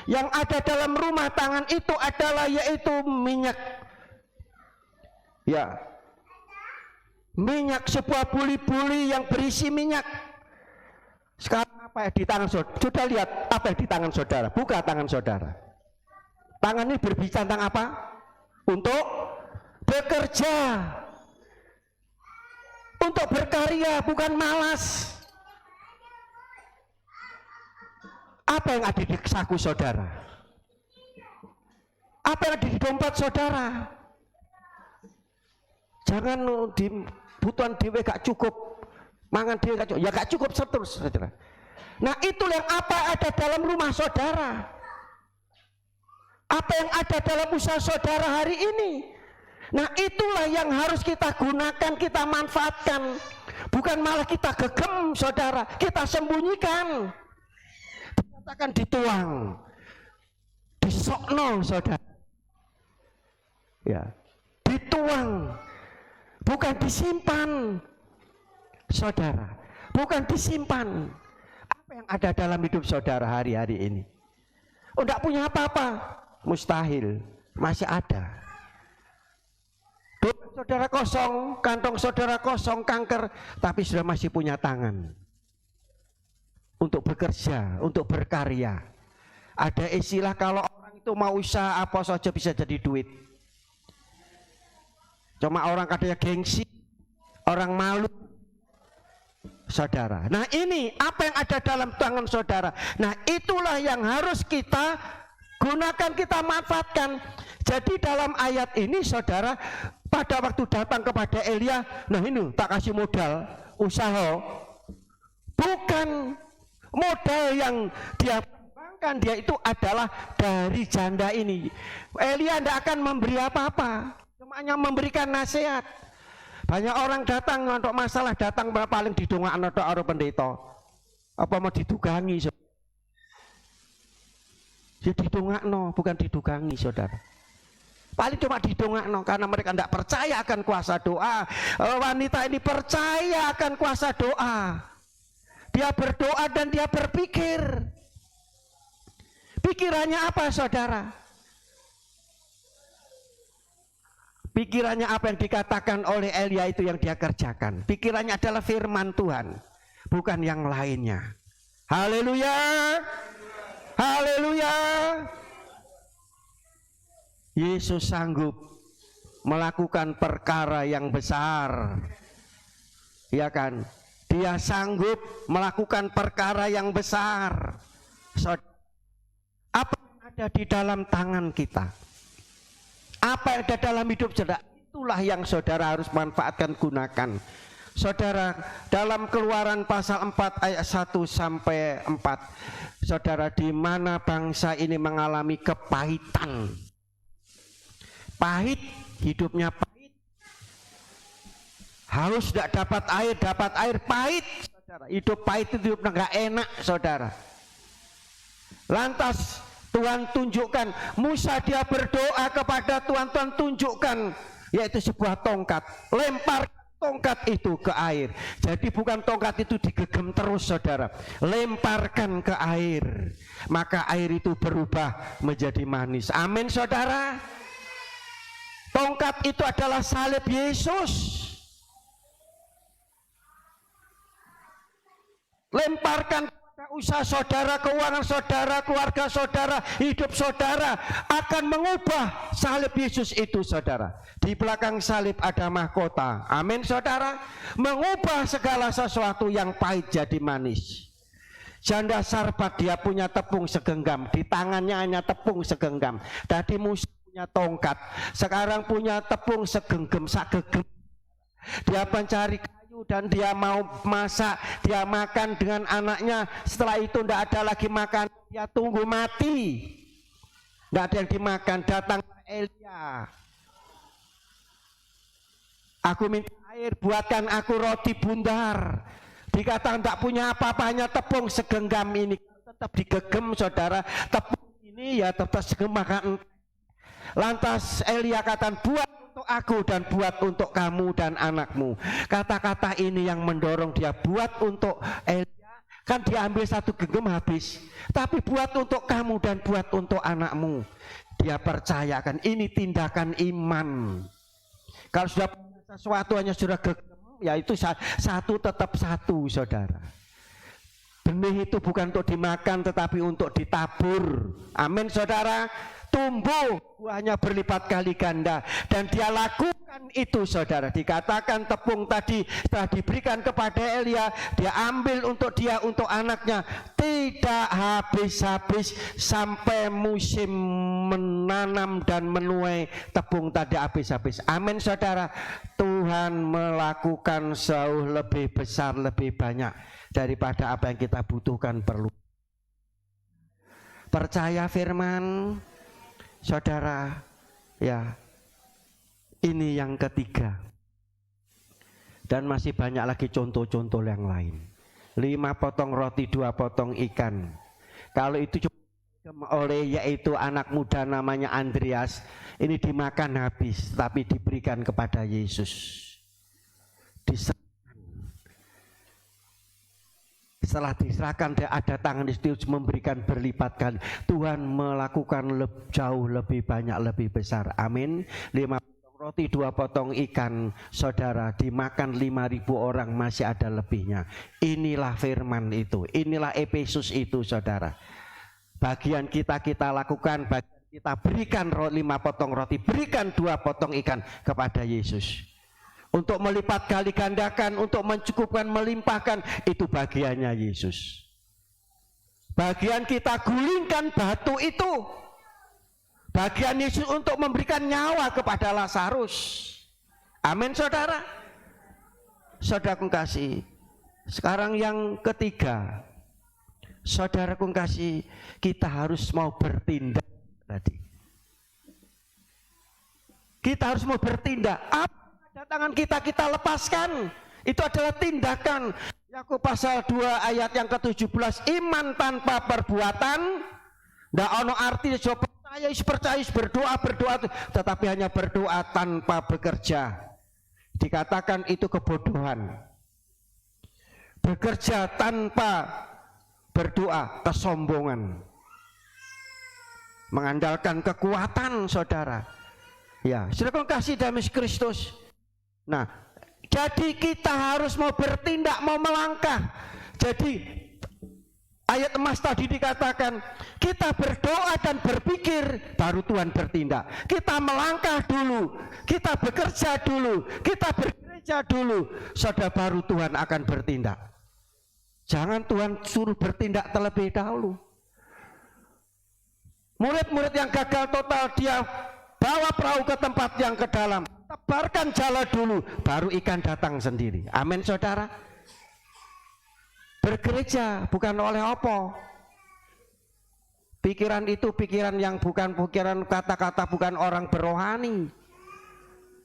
Yang ada dalam rumah tangan itu adalah yaitu minyak. Ya, minyak, sebuah buli-buli yang berisi minyak. Sekarang apa yang di tangan saudara? Sudah lihat apa yang di tangan saudara? Buka tangan saudara. Tangan ini berbicara tentang apa? Untuk bekerja, untuk berkarya, bukan malas. Apa yang ada di saku saudara? Apa yang ada di dompet saudara? Jangan di butuhan dewe gak cukup, mangan dewe gak cukup, ya gak cukup seterus, saudara. Nah, itu yang apa ada dalam rumah saudara? Apa yang ada dalam usaha saudara hari ini? Nah, itulah yang harus kita gunakan, kita manfaatkan. Bukan malah kita gegem, saudara, kita sembunyikan. Akan dituang, disokno, saudara. Ya, dituang, bukan disimpan, saudara. Bukan disimpan. Apa yang ada dalam hidup saudara hari-hari ini? Oh, tidak punya apa-apa, mustahil, masih ada. Dompet saudara kosong, kantong saudara kosong, kanker, tapi sudah masih punya tangan untuk bekerja, untuk berkarya. Ada istilah kalau orang itu mau usaha apa saja bisa jadi duit. Cuma orang katanya gengsi, orang malu, saudara. Nah, ini apa yang ada dalam tangan saudara. Nah, itulah yang harus kita gunakan, kita manfaatkan. Jadi dalam ayat ini, saudara, pada waktu datang kepada Elia, nah ini tak kasih modal, usaha, bukan modal yang dia perbankan, dia itu adalah dari janda ini. Elia tidak akan memberi apa-apa, cuma hanya memberikan nasihat. Banyak orang datang untuk masalah, datang paling didongakno tok karo pendeta. Apa mau didugangi? Ya didongakno, bukan didugangi, saudara. Paling cuma didongakno karena mereka tidak percaya akan kuasa doa. Wanita ini percaya akan kuasa doa. Dia berdoa dan dia berpikir. Pikirannya apa, saudara? Pikirannya apa yang dikatakan oleh Elia itu yang dia kerjakan. Pikirannya adalah firman Tuhan, bukan yang lainnya. Haleluya. Haleluya. Yesus sanggup melakukan perkara yang besar. Ya kan? Dia sanggup melakukan perkara yang besar. Apa yang ada di dalam tangan kita? Apa yang ada dalam hidup saudara? Itulah yang saudara harus manfaatkan, gunakan. Saudara, dalam Keluaran pasal 4 ayat 1 sampai 4, saudara, di mana bangsa ini mengalami kepahitan. Pahit, hidupnya pahit. Haus tidak dapat air pahit, saudara. Hidup pahit itu hidupnya nggak enak, saudara. Lantas Tuhan tunjukkan, Musa dia berdoa kepada Tuhan, Tuhan tunjukkan, yaitu sebuah tongkat. Lempar tongkat itu ke air. Jadi bukan tongkat itu digegem terus, saudara. Lemparkan ke air, maka air itu berubah menjadi manis. Amin, saudara. Tongkat itu adalah salib Yesus. Lemparkan pada usaha saudara, keuangan saudara, keluarga saudara, hidup saudara, akan mengubah salib Yesus itu, saudara. Di belakang salib ada mahkota. Amin, saudara. Mengubah segala sesuatu yang pahit jadi manis. Janda Sarfat dia punya tepung segenggam, di tangannya hanya tepung segenggam. Tadi Musa punya tongkat, sekarang punya tepung segenggam, sagegem. Dia mencari kayu dan dia mau masak, dia makan dengan anaknya. Setelah itu tidak ada lagi makan, dia tunggu mati. Tidak ada yang dimakan. Datang Elia, aku minta air, buatkan aku roti bundar. Dikatakan tak punya apa-apa, hanya tepung segenggam ini. Tetap digegem, saudara. Tepung ini ya tetap segenggam. Lantas Elia katakan, buat untuk aku dan buat untuk kamu dan anakmu. Kata-kata ini yang mendorong dia buat untuk Elia. Kan dia ambil satu genggam habis. Tapi buat untuk kamu dan buat untuk anakmu. Dia percayakan, ini tindakan iman. Kalau sudah punya sesuatu hanya sudah genggam, ya itu satu tetap satu, saudara. Benih itu bukan untuk dimakan tetapi untuk ditabur. Amin, saudara. Tumbuh, buahnya berlipat kali ganda. Dan dia lakukan itu, saudara. Dikatakan tepung tadi setelah diberikan kepada Elia, dia ambil untuk dia, untuk anaknya. Tidak habis-habis sampai musim menanam dan menuai, tepung tadi habis-habis. Amin, saudara. Tuhan melakukan jauh lebih besar, lebih banyak daripada apa yang kita butuhkan, perlu. Percaya firman, saudara, ya. Ini yang ketiga. Dan masih banyak lagi contoh-contoh yang lain. 5 potong roti, 2 potong ikan. Kalau itu cuma oleh yaitu anak muda namanya Andreas, ini dimakan habis, tapi diberikan kepada Yesus. Setelah diserahkan, dia ada tangan Yesus memberikan berlipat kali. Tuhan melakukan jauh lebih banyak, lebih besar. Amin. 5 potong roti, 2 potong ikan, saudara, dimakan 5.000 orang, masih ada lebihnya. Inilah firman itu, inilah Efesus itu, saudara. Bagian kita lakukan, bagian kita berikan 5 potong roti, berikan 2 potong ikan kepada Yesus. Untuk melipat kali gandakan, untuk mencukupkan, melimpahkan, itu bagiannya Yesus. Bagian kita gulingkan batu itu. Bagian Yesus untuk memberikan nyawa kepada Lazarus. Amin, saudara. Saudaraku kasih. Sekarang yang ketiga, saudaraku kasih, kita harus mau bertindak tadi. Kita harus mau bertindak. Tangan kita lepaskan. Itu adalah tindakan. Yakub pasal 2 ayat yang ke-17, iman tanpa perbuatan Ndak ono arti percaya berdoa, tetapi hanya berdoa tanpa bekerja. Dikatakan itu kebodohan. Bekerja tanpa berdoa, kesombongan. Mengandalkan kekuatan saudara. Ya, saudara kasih dalam Kristus. Nah, jadi kita harus mau bertindak, mau melangkah. Jadi ayat emas tadi dikatakan kita berdoa dan berpikir baru Tuhan bertindak. Kita melangkah dulu, kita bekerja dulu, kita bergereja dulu, saudara, baru Tuhan akan bertindak. Jangan Tuhan suruh bertindak terlebih dahulu. Murid-murid yang gagal total dia bawa perahu ke tempat yang ke dalam, tebarkan jala dulu, baru ikan datang sendiri. Amin saudara. Bergereja bukan oleh apa. Pikiran itu pikiran yang bukan pikiran kata-kata, bukan orang berohani.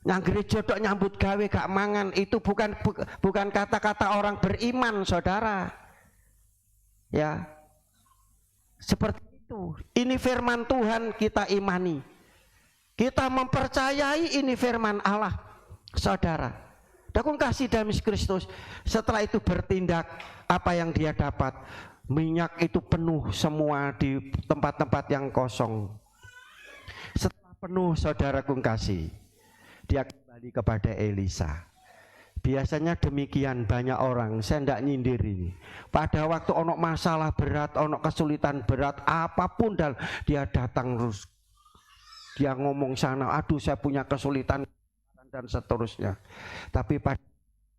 Yang gereja tok nyambut gawe gak mangan, itu bukan kata-kata orang beriman saudara. Ya, seperti itu. Ini firman Tuhan kita imani. Kita mempercayai ini firman Allah saudara. Dakung kasih dalam Kristus. Setelah itu bertindak, apa yang dia dapat? Minyak itu penuh semua di tempat-tempat yang kosong. Setelah penuh saudaraku kasih, dia kembali kepada Elisa. Biasanya demikian banyak orang, saya tidak nyindir ini. Pada waktu ono masalah berat, ono kesulitan berat, apapun dia datang terus. Dia ngomong sana, aduh saya punya kesulitan dan seterusnya. Tapi pada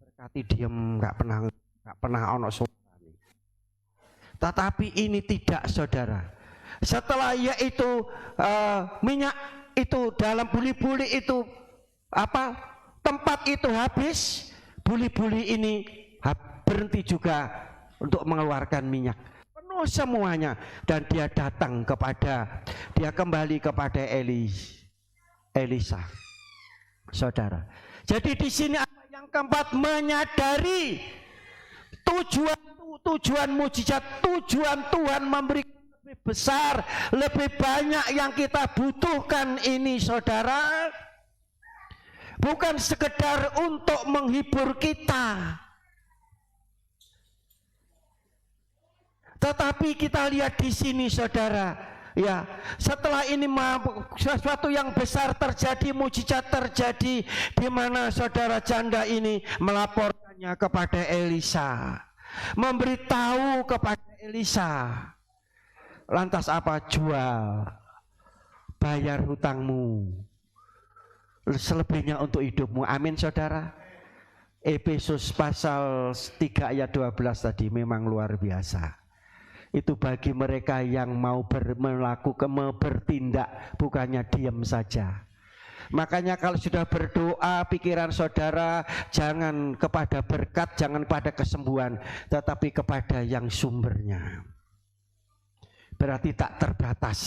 berkati diem, nggak pernah ono suara. Tetapi ini tidak saudara. Setelah yaitu minyak itu dalam buli-buli itu tempat itu habis, buli-buli ini berhenti juga untuk mengeluarkan minyak. Penuh semuanya dan dia kembali kepada Elisa. Saudara. Jadi di sini yang keempat, menyadari tujuan mujizat, tujuan Tuhan memberi lebih besar, lebih banyak yang kita butuhkan ini saudara. Bukan sekedar untuk menghibur kita, tetapi kita lihat di sini saudara, ya, setelah ini sesuatu yang besar terjadi, mujizat terjadi, di mana saudara janda ini melaporkannya kepada Elisa, memberitahu kepada Elisa. Lantas apa? Jual, bayar hutangmu, selebihnya untuk hidupmu. Amin saudara. Efesus pasal 3 ayat 12 tadi memang luar biasa. Itu bagi mereka yang mau bertindak, bukannya diam saja. Makanya kalau sudah berdoa, pikiran saudara jangan kepada berkat, jangan pada kesembuhan, tetapi kepada yang sumbernya. Berarti tak terbatas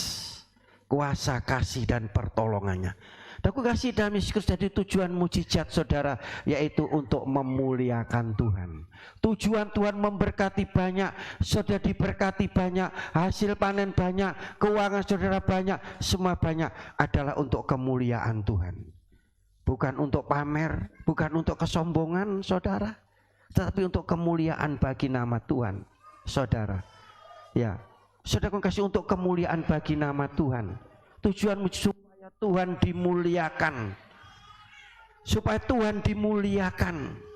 kuasa kasih dan pertolongannya. Aku kasih dalam Kristus. Jadi tujuan mujizat saudara yaitu untuk memuliakan Tuhan. Tujuan Tuhan memberkati banyak, saudara diberkati banyak, hasil panen banyak, keuangan saudara banyak, semua banyak adalah untuk kemuliaan Tuhan. Bukan untuk pamer, bukan untuk kesombongan saudara, tetapi untuk kemuliaan bagi nama Tuhan saudara. Ya, saudara kasih untuk kemuliaan bagi nama Tuhan. Tujuan mujizat Tuhan dimuliakan, supaya Tuhan dimuliakan.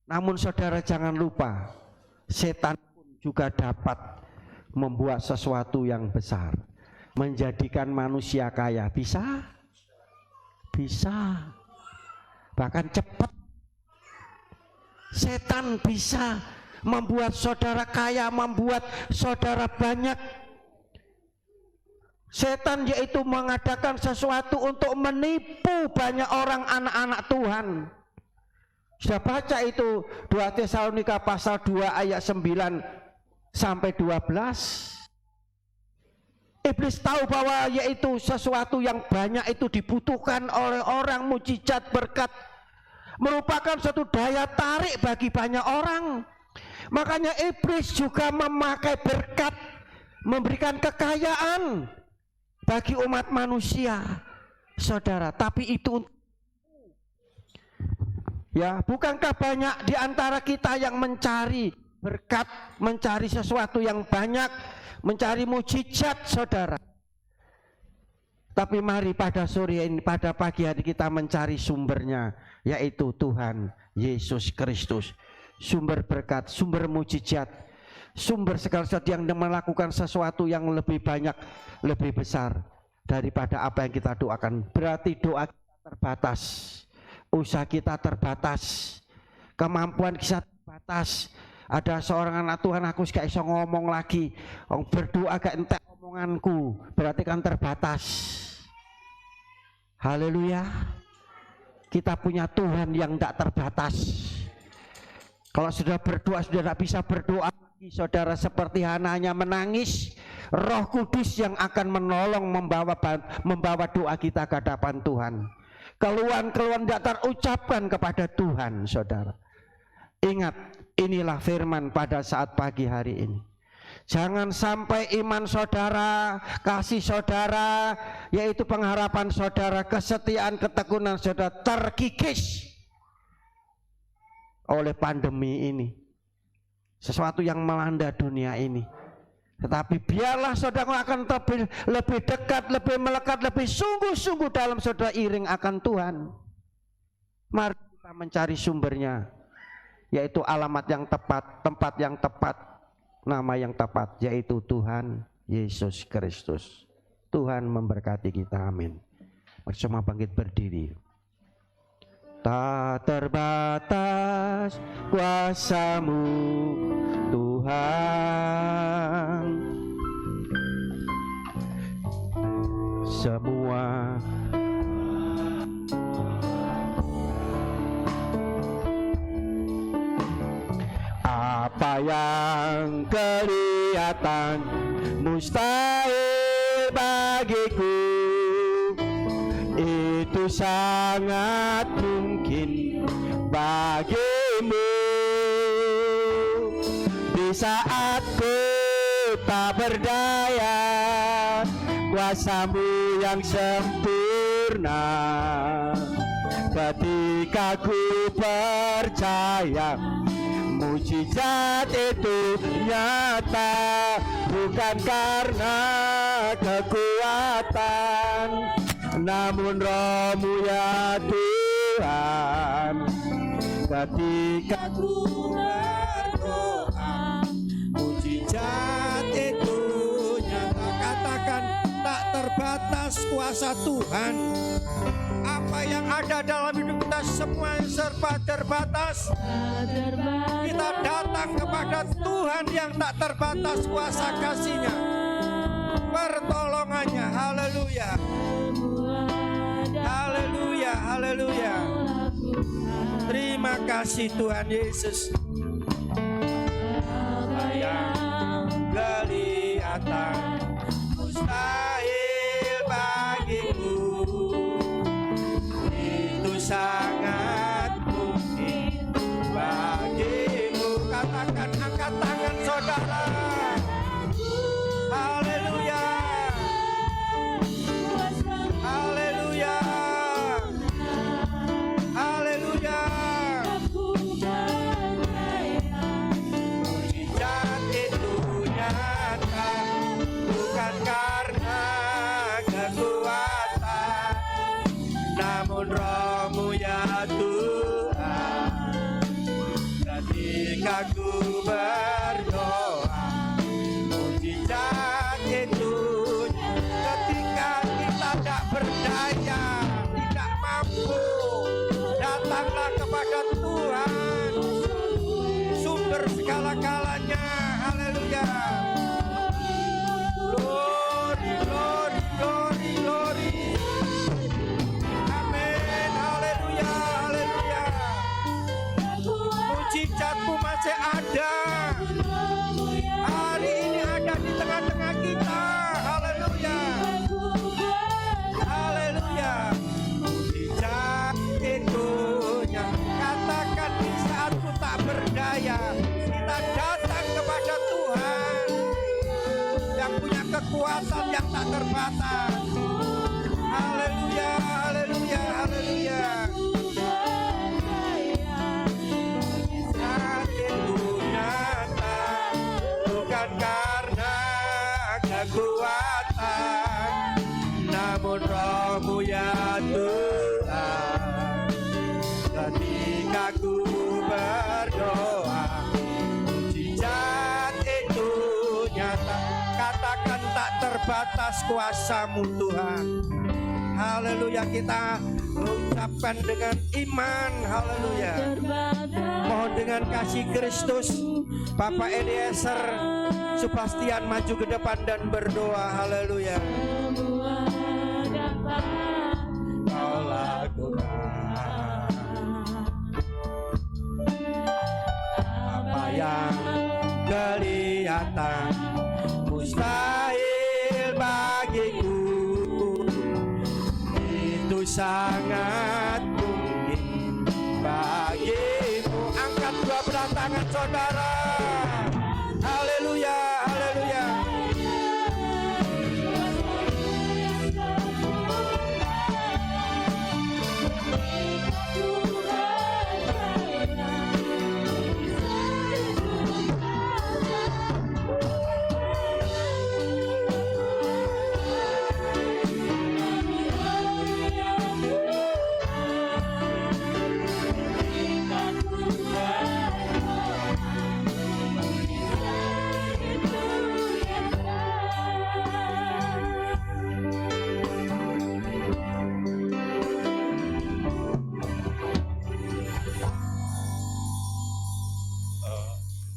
Namun saudara jangan lupa, setan pun juga dapat membuat sesuatu yang besar, menjadikan manusia kaya. Bisa, bahkan cepat. Setan bisa membuat saudara kaya, membuat saudara banyak. Setan yaitu mengadakan sesuatu untuk menipu banyak orang, anak-anak Tuhan. Sudah baca itu 2 Tesalonika pasal 2 ayat 9 sampai 12. Iblis tahu bahwa yaitu sesuatu yang banyak itu dibutuhkan oleh orang, mujizat, berkat, merupakan suatu daya tarik bagi banyak orang. Makanya iblis juga memakai berkat memberikan kekayaan bagi umat manusia, saudara. Tapi itu, ya, bukankah banyak di antara kita yang mencari berkat, mencari sesuatu yang banyak, mencari mujizat, saudara. Tapi mari pada sore ini, pada pagi hari kita mencari sumbernya, yaitu Tuhan Yesus Kristus. Sumber berkat, sumber mujizat, sumber segala sesuatu yang melakukan sesuatu yang lebih banyak, lebih besar daripada apa yang kita doakan. Berarti doa kita terbatas, usaha kita terbatas, kemampuan kita terbatas. Ada seorang anak Tuhan, aku gak iso ngomong lagi, berdoa gak entek omonganku, berarti kan terbatas. Haleluya. Kita punya Tuhan yang tidak terbatas. Kalau sudah berdoa, sudah tidak bisa berdoa lagi, saudara, seperti Hana hanya menangis, Roh Kudus yang akan menolong, membawa doa kita ke hadapan Tuhan. Keluhan-keluhan tidak terucapkan kepada Tuhan, saudara. Ingat, inilah firman pada saat pagi hari ini. Jangan sampai iman saudara, kasih saudara, yaitu pengharapan saudara, kesetiaan, ketekunan saudara terkikis oleh pandemi ini, sesuatu yang melanda dunia ini. Tetapi biarlah saudara akan lebih dekat, lebih melekat, lebih sungguh-sungguh dalam saudara iring akan Tuhan. Mari kita mencari sumbernya, yaitu alamat yang tepat, tempat yang tepat, nama yang tepat, yaitu Tuhan Yesus Kristus. Tuhan memberkati kita, amin. Bersama bangkit berdiri. Tak terbatas kuasa-Mu Tuhan, semua apa yang kelihatan mustahil bagiku, itu sangat mungkin bagimu. Di saat ku tak berdaya, kuasa-Mu yang sempurna. Ketika ku percaya mujizat itu nyata, bukan karena kekuatan, namun Roh-Mu ya Tuhan. Ketika ku berdoa, mujizat itu nyata. Katakan, tak terbatas kuasa Tuhan. Apa yang ada dalam hidup kita semua serba terbatas. Kita datang kepada Tuhan yang tak terbatas kuasa kasih-Nya, pertolongannya. Haleluya, haleluya, haleluya. Terima kasih Tuhan Yesus. Apa yang kelihatan mustahil bagimu, itu sangat mungkin bagimu. Katakan, angkat tangan saudara. Haleluya, haleluya, haleluya. Mujizat itu nyata, bukan karena kekuatan, namun Roh-Mu ya Tuhan. Ketika ku berdoa, mujizat itu. Ketika kita tidak berdaya, tidak mampu, datanglah kepada Tuhan, sumber segala-galanya. Haleluya. Glory, glory, glory, glory. Amin. Haleluya, haleluya. Mujizat-Mu masih ada. Hari ini ada di tengah-tengah kita. Haleluya, haleluya. Mujizat itu yang katakan, di saat ku tak berdaya, kita datang kekuatan yang tak terbatas. Haleluya, haleluya, haleluya. Saat itu nyata, bukan karena kekuatan, namun Roh-Mu ya Tuhan. Ketika ku berdoa, mujizat itu nyata. Katakan tak terbatas kuasa-Mu Tuhan. Haleluya, kita ucapkan dengan iman. Haleluya. Mohon dengan kasih Kristus, Bapak Eliezer Supastian maju ke depan dan berdoa. Haleluya. Kau lakukan apa yang kelihatan mustahil bagiku, itu sangat mungkin bagimu. Angkat dua belah tangan saudara. Haleluya, haleluya.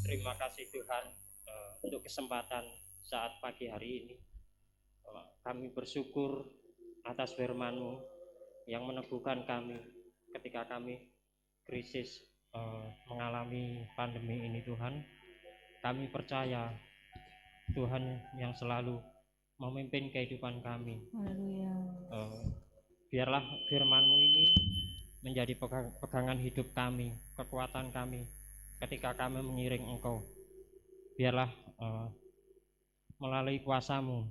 Terima kasih Tuhan untuk kesempatan saat pagi hari ini. Kami bersyukur atas firman-Mu yang meneguhkan kami ketika kami krisis mengalami pandemi ini Tuhan. Kami percaya Tuhan yang selalu memimpin kehidupan kami. Biarlah firman-Mu ini menjadi pegangan hidup kami, kekuatan kami ketika kami mengiring Engkau. Biarlah melalui kuasa-Mu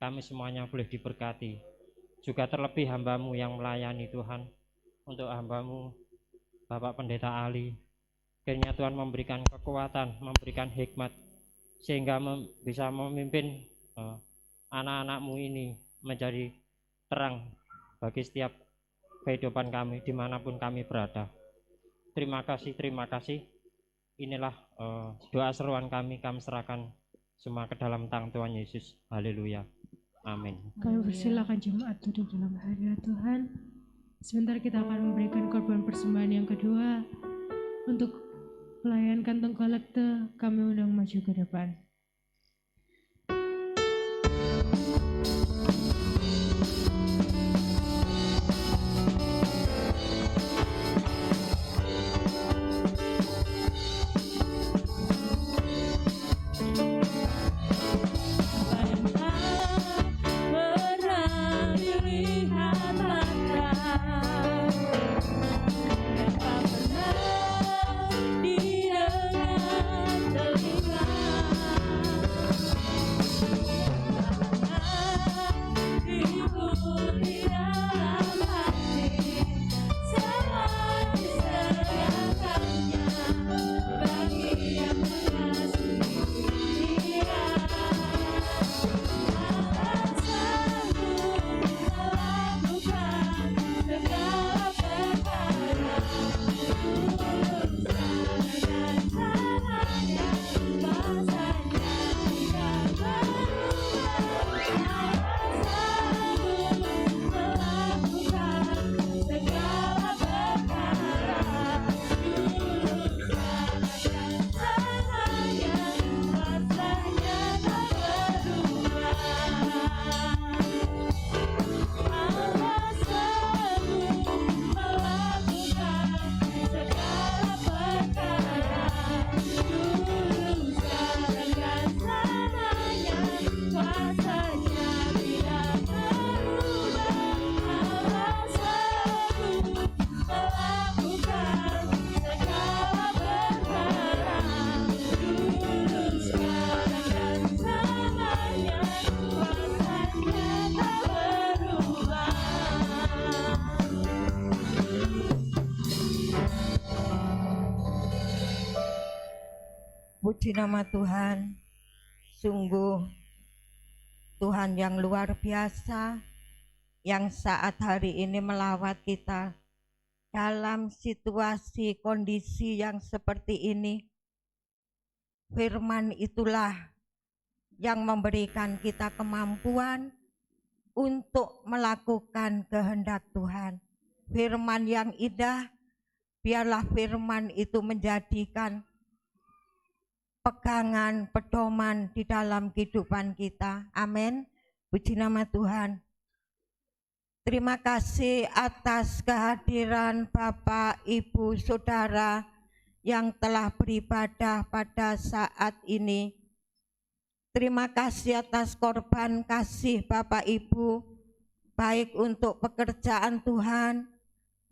kami semuanya boleh diberkati. Juga terlebih hamba-Mu yang melayani Tuhan. Untuk hamba-Mu Bapak Pendeta Ali, kiranya Tuhan memberikan kekuatan, memberikan hikmat, sehingga bisa memimpin anak-anak-Mu ini menjadi terang bagi setiap kehidupan kami dimanapun kami berada. Terima kasih, terima kasih. Inilah doa seruan kami serahkan semua ke dalam tangan Tuhan Yesus. Haleluya. Amin. Kami persilakan jemaat duduk dalam hadirat Tuhan. Sebentar kita akan memberikan korban persembahan yang kedua. Untuk pelayan kantong kolekte, kami undang maju ke depan. Puji nama Tuhan. Sungguh Tuhan yang luar biasa, yang saat hari ini melawat kita dalam situasi kondisi yang seperti ini. Firman itulah yang memberikan kita kemampuan untuk melakukan kehendak Tuhan. Firman yang indah, biarlah firman itu menjadikan pegangan, pedoman di dalam kehidupan kita. Amin. Puji nama Tuhan. Terima kasih atas kehadiran Bapak, Ibu, Saudara yang telah beribadah pada saat ini. Terima kasih atas korban kasih Bapak Ibu, baik untuk pekerjaan Tuhan,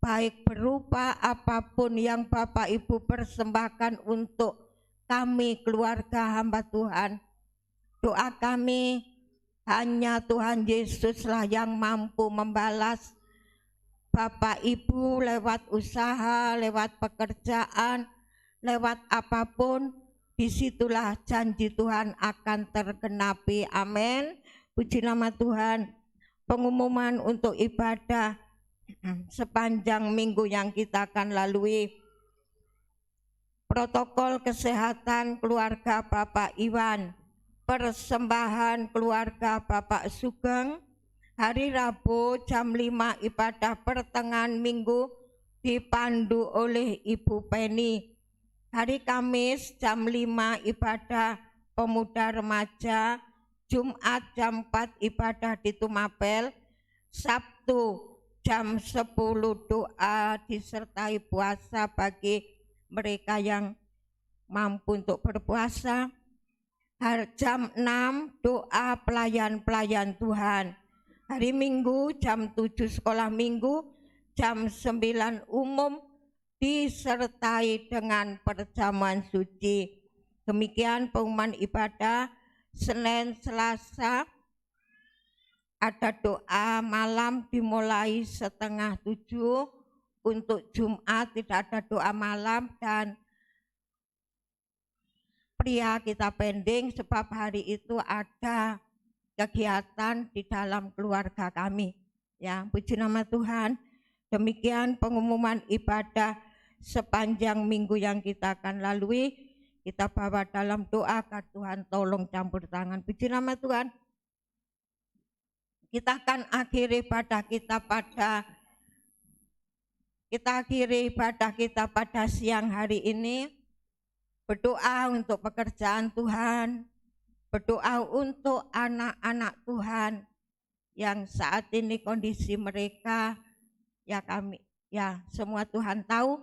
baik berupa apapun yang Bapak Ibu persembahkan untuk kami keluarga hamba Tuhan. Doa kami hanya Tuhan Yesuslah yang mampu membalas Bapak Ibu lewat usaha, lewat pekerjaan, lewat apapun. Disitulah janji Tuhan akan tergenapi. Amin. Puji nama Tuhan. Pengumuman untuk ibadah sepanjang minggu yang kita akan lalui. Protokol kesehatan keluarga Bapak Iwan, persembahan keluarga Bapak Sugeng, hari Rabu jam 5 ibadah pertengahan minggu dipandu oleh Ibu Penny. Hari Kamis jam 5 ibadah pemuda remaja, Jumat jam 4 ibadah di Tumapel, Sabtu jam 10 doa disertai puasa bagi mereka yang mampu untuk berpuasa. Jam 6 doa pelayan-pelayan Tuhan. Hari Minggu jam 7 sekolah minggu, jam 9 umum disertai dengan perjamuan suci. Demikian pengumuman ibadah. Senin, Selasa ada doa malam dimulai 6:30. Untuk Jumat tidak ada doa malam dan pria kita pending sebab hari itu ada kegiatan di dalam keluarga kami. Ya, puji nama Tuhan. Demikian pengumuman ibadah sepanjang minggu yang kita akan lalui. Kita bawa dalam doa, Tuhan tolong campur tangan. Puji nama Tuhan. Kita akan akhiri ibadah kita pada siang hari ini. Berdoa untuk pekerjaan Tuhan, berdoa untuk anak-anak Tuhan yang saat ini kondisi mereka semua Tuhan tahu,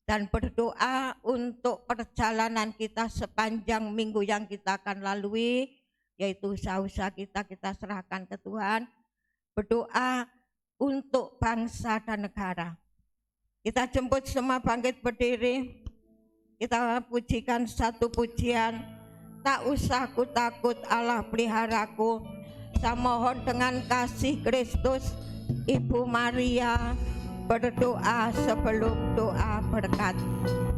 dan berdoa untuk perjalanan kita sepanjang minggu yang kita akan lalui, yaitu usaha-usaha kita serahkan ke Tuhan. Berdoa untuk bangsa dan negara. Kita jemput semua bangkit berdiri. Kita pujikan satu pujian. Tak usah ku takut, Allah peliharaku. Saya mohon dengan kasih Kristus, Ibu Maria berdoa sebelum doa berkat. Allah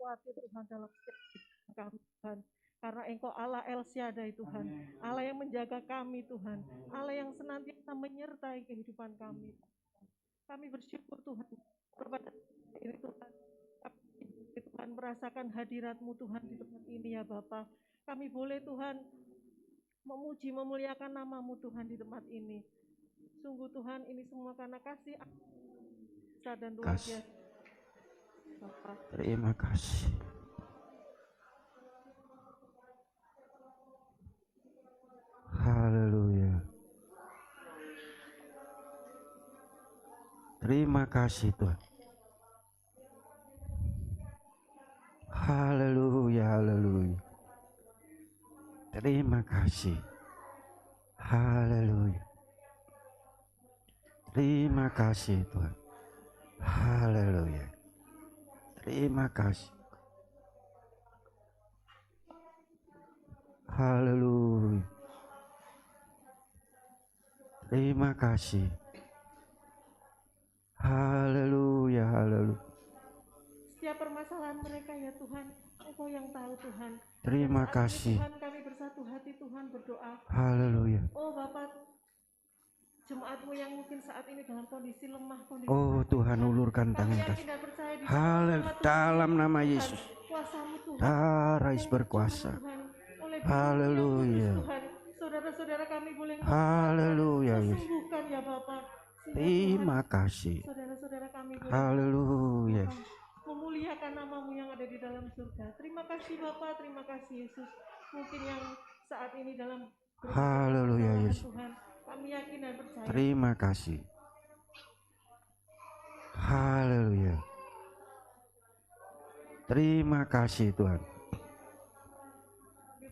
khawatir Tuhan dalam setiap kehidupan kami Tuhan. Karena Engkau Allah El Shaddai Tuhan, Allah yang menjaga kami Tuhan, Allah yang senantiasa menyertai kehidupan kami. Kami bersyukur Tuhan kepada ini Tuhan. Tuhan merasakan hadirat-Mu Tuhan di tempat ini ya Bapa. Kami boleh Tuhan memuji memuliakan nama-Mu Tuhan di tempat ini. Sungguh Tuhan ini semua karena kasih besar dan luar biasa. Bapa. Terima kasih. Haleluya. Terima kasih Tuhan. Haleluya, haleluya. Terima kasih. Haleluya. Terima kasih Tuhan. Haleluya. Terima kasih. Haleluya. Terima kasih. Haleluya, haleluya. Setiap permasalahan mereka ya Tuhan, Engkau yang tahu Tuhan. Terima Dan saat ini, kasih. Tuhan, kami bersatu hati Tuhan berdoa. Haleluya. Oh Bapak, jemaat-Mu yang mungkin saat ini dalam kondisi lemah, kondisi Oh Tuhan, ulurkan tangan kasih. Haleluya, dalam nama Yesus. Kuasa-Mu Tuhan. Darah Yesus berkuasa. Haleluya. Tuhan, saudara-saudara kami boleh Haleluya, Yesus. sembuhkan ya Bapak. Terima kasih. Saudara-saudara kami boleh Haleluya. memuliakan nama-Mu yang ada di dalam surga. Terima kasih Bapak, terima kasih Yesus. Mungkin yang saat ini dalam Haleluya, Yesus. Tuhan, kami yakin dan percaya. Terima kasih. Haleluya. Terima kasih Tuhan.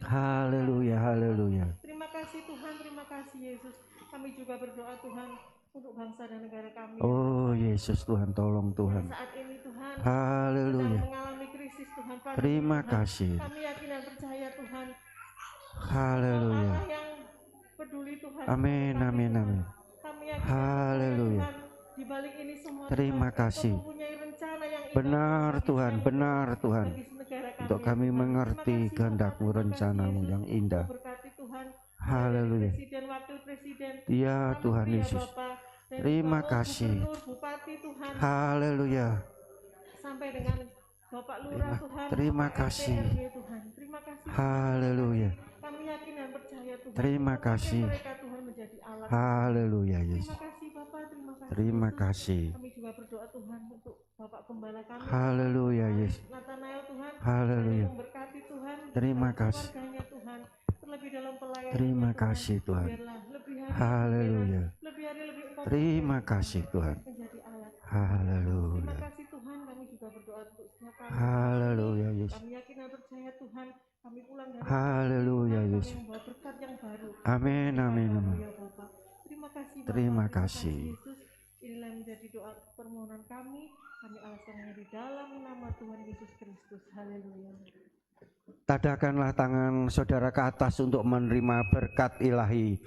Haleluya, haleluya. Terima kasih Tuhan, terima kasih Yesus. Kami juga berdoa Tuhan untuk bangsa dan negara kami. Oh Yesus Tuhan, tolong Tuhan. Saat ini Tuhan Haleluya. sedang mengalami krisis Tuhan. Pada Terima Tuhan, kasih. kami yakin dan percaya Tuhan. Haleluya. Allah yang peduli Tuhan. Amin, kami, amin, Tuhan. amin. Kami yakin Haleluya. Tuhan, di balik ini semua Terima Tuhan, kasih. Engkau mempunyai rencana yang indah Benar bagi Tuhan, kami, benar Tuhan. bagi negara kami, Untuk kami Tuhan. mengerti Terima kasih, kehendak-Mu, Bapak. Terima kasih, rencana-Mu Yesus. yang indah. Berkati Tuhan. Haleluya. Presiden, wakil presiden. Ya Tuhan Kami, Yesus. Bapak. Dan Terima juga, kasih. Gubernur, Bupati Tuhan. Haleluya. Sampai dengan Bapak Lurah Tuhan. Terima Bapak kasih. RT, RW, Tuhan. Terima kasih. Haleluya. Kami yakin dan percaya Tuhan. Terima Pakai kasih. mereka Tuhan menjadi alat. Haleluya Yesus. Terima kasih Bapak, terima kasih. Terima Yesus. kasih. Kami juga berdoa Tuhan untuk Bapak Gembala kami. Haleluya Yesus. Nathanael Tuhan. Haleluya. Memberkati Tuhan. Terima dan kasih. keluarganya Tuhan. Terlebih dalam pelayanan. Terima kasih Tuhan. Biarlah lebih hari Haleluya. lebih hari lebih Engkau Terima kasih Tuhan. menjadi alat. Haleluya. Terima kasih Tuhan, kami juga berdoa untuk setiap kami. Haleluya Yesus. Kami yakin dan percaya Tuhan, kami pulang dari Haleluya Tuhan, Yesus. kami membawa berkat yang baru. Amin, amin, amin. Ya Bapak. Terima kasih Bapak. Terima kasih. Yesus. Inilah yang menjadi doa permohonan kami. Kami alaskannya di dalam nama Tuhan Yesus Kristus. Haleluya. Tadahkanlah tangan saudara ke atas untuk menerima berkat ilahi.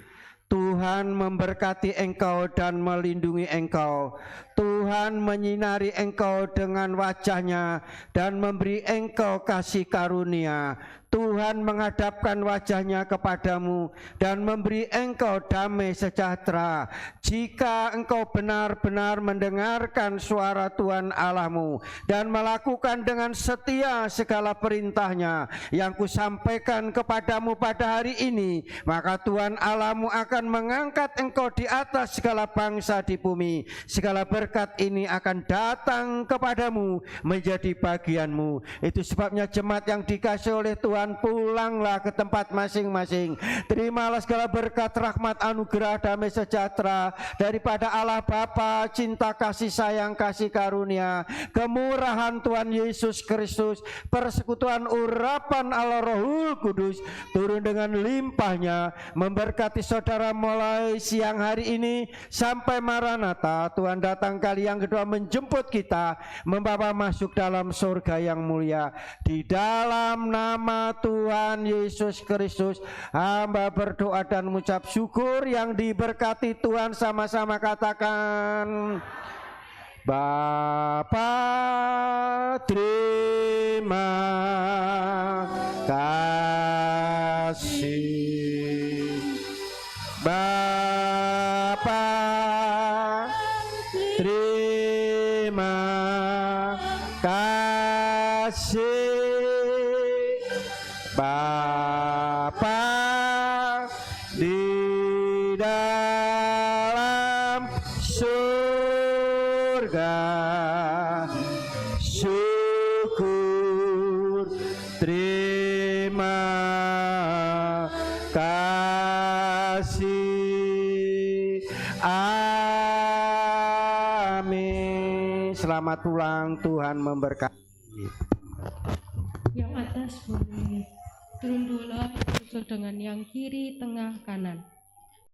Tuhan memberkati engkau dan melindungi engkau. Tuhan menyinari engkau dengan wajah-Nya dan memberi engkau kasih karunia. Tuhan menghadapkan wajah-Nya kepadamu dan memberi engkau damai sejahtera. Jika engkau benar-benar mendengarkan suara Tuhan Allahmu dan melakukan dengan setia segala perintah-Nya yang kusampaikan kepadamu pada hari ini, maka Tuhan Allahmu akan mengangkat engkau di atas segala bangsa di bumi. Segala berkat ini akan datang kepadamu menjadi bagianmu. Itu sebabnya jemaat yang dikasihi oleh Tuhan, pulanglah ke tempat masing-masing. Terimalah segala berkat, rahmat, anugerah, damai sejahtera daripada Allah Bapa, cinta, kasih sayang, kasih karunia, kemurahan Tuhan Yesus Kristus, persekutuan urapan Allah Rohul Kudus turun dengan limpahnya memberkati saudara mulai siang hari ini sampai Maranatha. Tuhan datang kali yang kedua menjemput kita, membawa masuk dalam surga yang mulia. Di dalam nama Tuhan Yesus Kristus hamba berdoa dan mengucap syukur. Yang diberkati Tuhan sama-sama katakan Bapa terima Terima kasih Bapa, terima kasih Bapa di dalam surga. Syukur, terima kasih. Amin. Selamat ulang, Tuhan memberkati. Yang atas boleh turun dulu, susul dengan yang kiri, tengah, kanan.